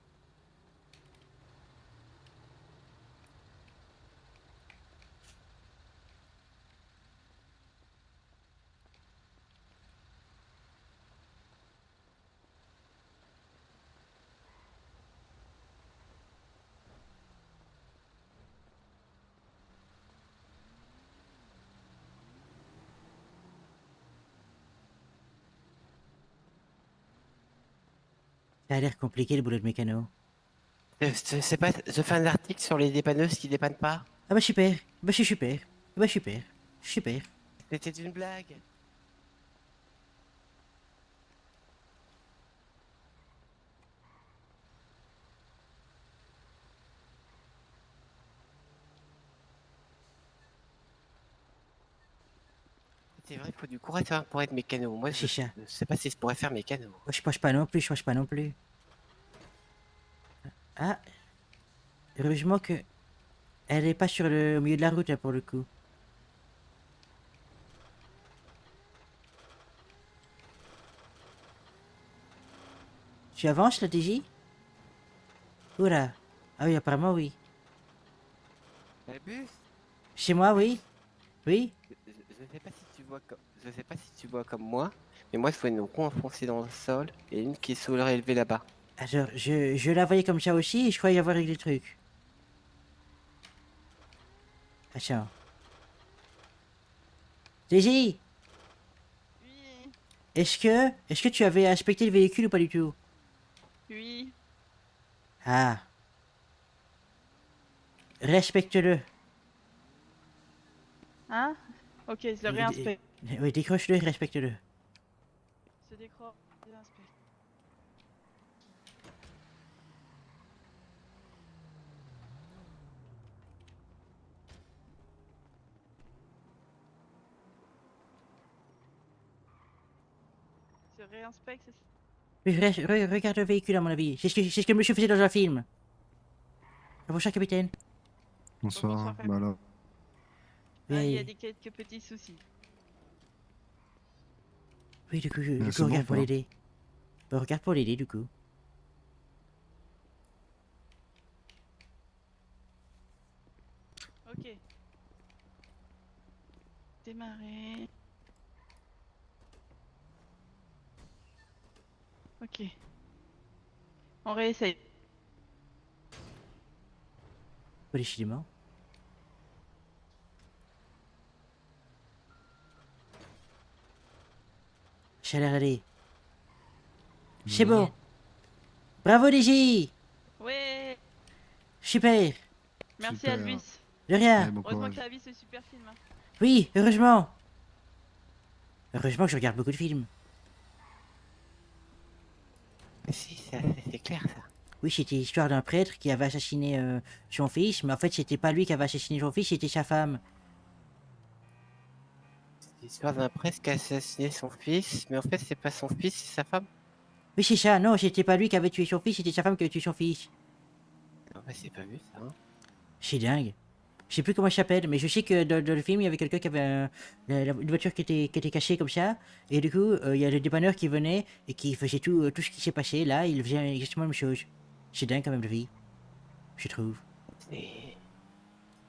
Ça a l'air compliqué le boulot de mécano. C'est pas. Je fais un article sur les dépanneuses qui dépannent pas. Ah bah super. Bah c'est super. Bah super. Super. C'était une blague. C'est vrai, il faut du courage pour être mécano. Moi, je C'est ça. sais pas si je pourrais faire mécano. Moi, je pense pas non plus, Ah. Heureusement que... Elle est pas au milieu de la route, là, pour le coup. Tu avances, là, DJ? Oula. Ah oui, apparemment, oui. Albus, Chez moi, oui. Oui. je sais pas si tu vois comme, je sais pas si tu vois comme moi, mais moi je vois une roue enfoncée dans le sol et une qui est soulevée là-bas. Alors, je la voyais comme ça aussi et je croyais avoir réglé le truc. Attends. Daisy, Oui. est-ce que tu avais inspecté le véhicule ou pas du tout? Oui. Ah. Respecte-le. Hein? Ok, je le réinspecte. Oui, décroche-le et respecte-le. Se décroche, je l'inspecte. Je réinspecte, c'est ça? Oui, regarde le véhicule à mon avis. C'est ce que monsieur faisait dans un film. Bonjour, capitaine. Bonsoir. Bah alors. Ah, il y a Oui, des quelques petits soucis. oui, du coup, c'est bon, regarde pour quoi. l'aider. Bah, regarde pour l'aider, du coup. Ok. Démarrer. Ok. On réessaye. Pas décidément. Ça a l'air d'aller. C'est bon. Bravo, Daisy. Ouais. Super. Merci Super. Albus. De rien. Allez, bon Heureusement que courage. t'as vu ce super film. Hein. Oui, heureusement. Heureusement que je regarde beaucoup de films. Si, c'est clair ça. Oui, c'était l'histoire d'un prêtre qui avait assassiné son fils, mais en fait, c'était pas lui qui avait assassiné son fils, c'était sa femme. C'est l'histoire d'un prêtre qui a assassiné son fils, mais en fait c'est pas son fils, c'est sa femme. Oui, c'est ça, non, c'était pas lui qui avait tué son fils, c'était sa femme qui avait tué son fils. Non, mais c'est pas vu ça. Hein. C'est dingue. Je sais plus comment il s'appelle, mais je sais que dans le film, il y avait quelqu'un qui avait une voiture qui était cachée comme ça, et du coup, il y a le dépanneur qui venait et qui faisait tout ce qui s'est passé. Là, il faisait exactement la même chose. C'est dingue quand même de vie, je trouve.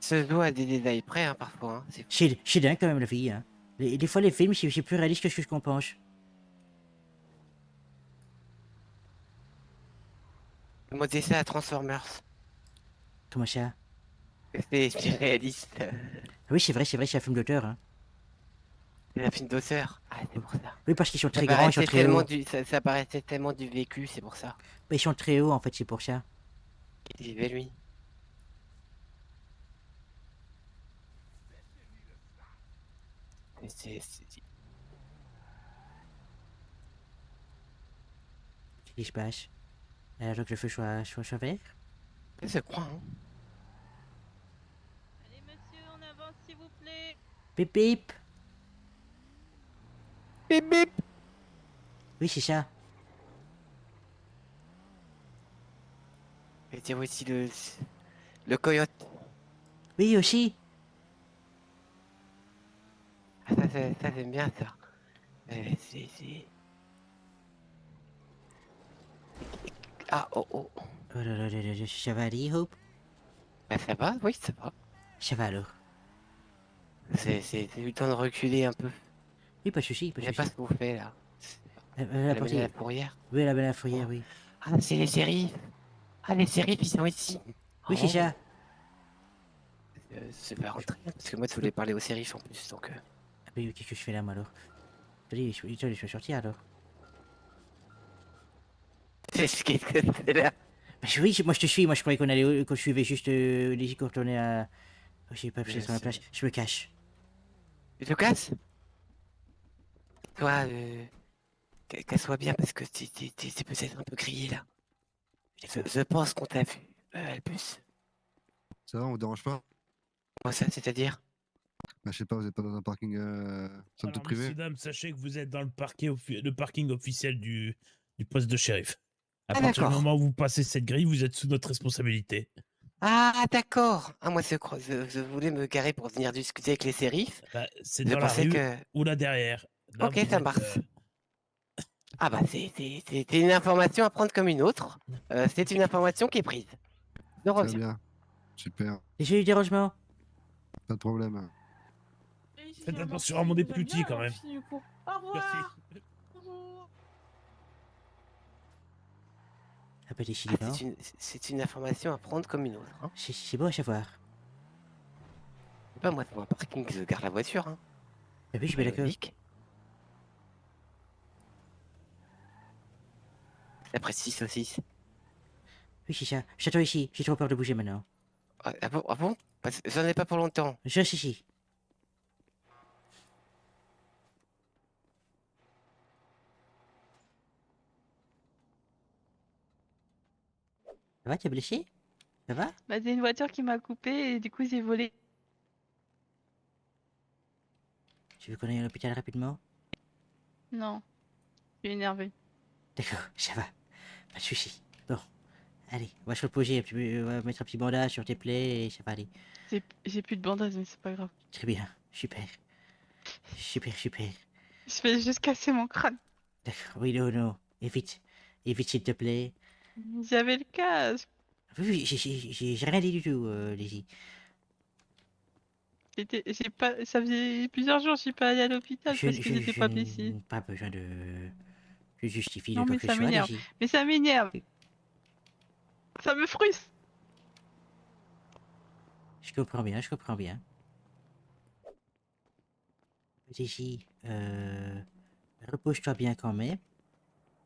Ce dos a des détails près hein, parfois. Hein. C'est dingue quand même la vie, hein. Des fois, les films, c'est plus réaliste que ce qu'on pense. Modé ça à Transformers. Comment ça? C'est réaliste. Oui, c'est vrai, c'est un film d'auteur, hein. C'est un film d'auteur. Ah, c'est pour ça. Oui, parce qu'ils sont Ça très grands, ils sont paraissait très tellement hauts. ça paraissait tellement du vécu, c'est pour ça. Ils sont très hauts, en fait, c'est pour ça. Il vivait lui. Qu'est-ce qui se passe? Alors que le feu soit vert? Je crois, hein. Allez monsieur, on avance s'il vous plaît. Bip bip! Bip bip! Oui, c'est ça. Et dire aussi le coyote. Oui, aussi. Ah, ça j'aime bien ça. C'est... Ah, oh, oh. Oh là là là là, ça va aller, Hope? Bah, ça va, oui, ça va. Ça va alors. C'est eu le temps de reculer un peu. Oui, pas de soucis, pas Je de sais pas soucis. ce que vous faites là. La partie... la fourrière. Oui, la belle à fourrière, oui. Ah, c'est les séries. Ah, les séries, ils sont ici. Oui, c'est ça. C'est pas rentrer, parce que moi, tu voulais parler aux séries en plus, donc... Ah bah oui, qu'est-ce que je fais là, moi, alors? Allez, je suis sorti, alors. Qu'est-ce que c'est là? Bah oui, moi je te suis, moi je croyais qu'on suivait juste les qu'on retournait à... Oh, j'ai pas appuyé sur la plage, je me cache. Tu te casses? Toi, qu'elle soit bien, parce que t'es peut-être un peu grillé, là. Je pense qu'on t'a vu, Albus. Ça va, on vous dérange pas? Moi, ça, c'est-à-dire? Bah, je sais pas, vous êtes pas dans un parking somme toute Alors, privé? messieurs, dames, sachez que vous êtes dans le parking officiel du poste de shérif. À Ah, partir du d'accord. moment où vous passez cette grille, vous êtes sous notre responsabilité. Ah, d'accord. Ah, moi, je voulais me garer pour venir discuter avec les sérifs. Bah, c'est Je dans la pensais rue que... ou là derrière. Là, Ok, vous ça êtes, marche. Ah bah, c'est une information à prendre comme une autre. C'est une information qui est prise. Je Très reviens. bien. Super. J'ai eu des dérangements. Pas de problème. Faites attention à mon déplutis quand même. Au revoir. Un petit Ah, chilibin. c'est une information à prendre comme une autre. Hein. C'est bon à savoir. Je sais pas, moi, dans un parking, je garde la voiture. Hein. Ah oui, je suis bien d'accord. Logique. Après 6 au 6. Oui, c'est ça. J'attends ici. J'ai trop peur de bouger maintenant. Ah bon, ah bon Parce que j'en ai pas pour longtemps. Je reste ici. Ça va, t'es blessé? Ça va? Bah, c'est une voiture qui m'a coupé et du coup, j'ai volé. Tu veux qu'on aille à l'hôpital rapidement? Non, je suis énervée. D'accord, ça va. Pas de soucis. Bon, allez, on va se reposer. On va mettre un petit bandage sur tes plaies et ça va aller. J'ai plus de bandage, mais c'est pas grave. Très bien, super. Super, super. Je vais juste casser mon crâne. D'accord, oui, non. Évite. Évite, s'il te plaît. J'avais le casque. Oui, j'ai rien dit du tout, Lizzie. J'ai pas... Ça faisait plusieurs jours que je suis pas allée à l'hôpital parce que j'étais pas blessée. Pas besoin de justifier Non, de quoi mais que ça ce soit, m'énerve. Lizzie. Mais ça m'énerve. Ça me frustre. Je comprends bien, je comprends bien. Lizzie, repose-toi bien quand même.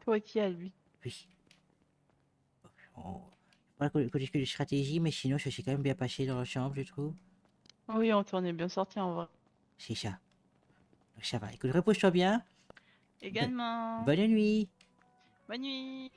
Toi qui as lui. Oui. Pas que des stratégies, mais sinon ça s'est quand même bien passé dans la chambre, je trouve. Oui, on t'en est bien sorti en vrai. C'est ça. Donc ça va. Écoute, repose-toi bien. Également. Bonne nuit. Bonne nuit.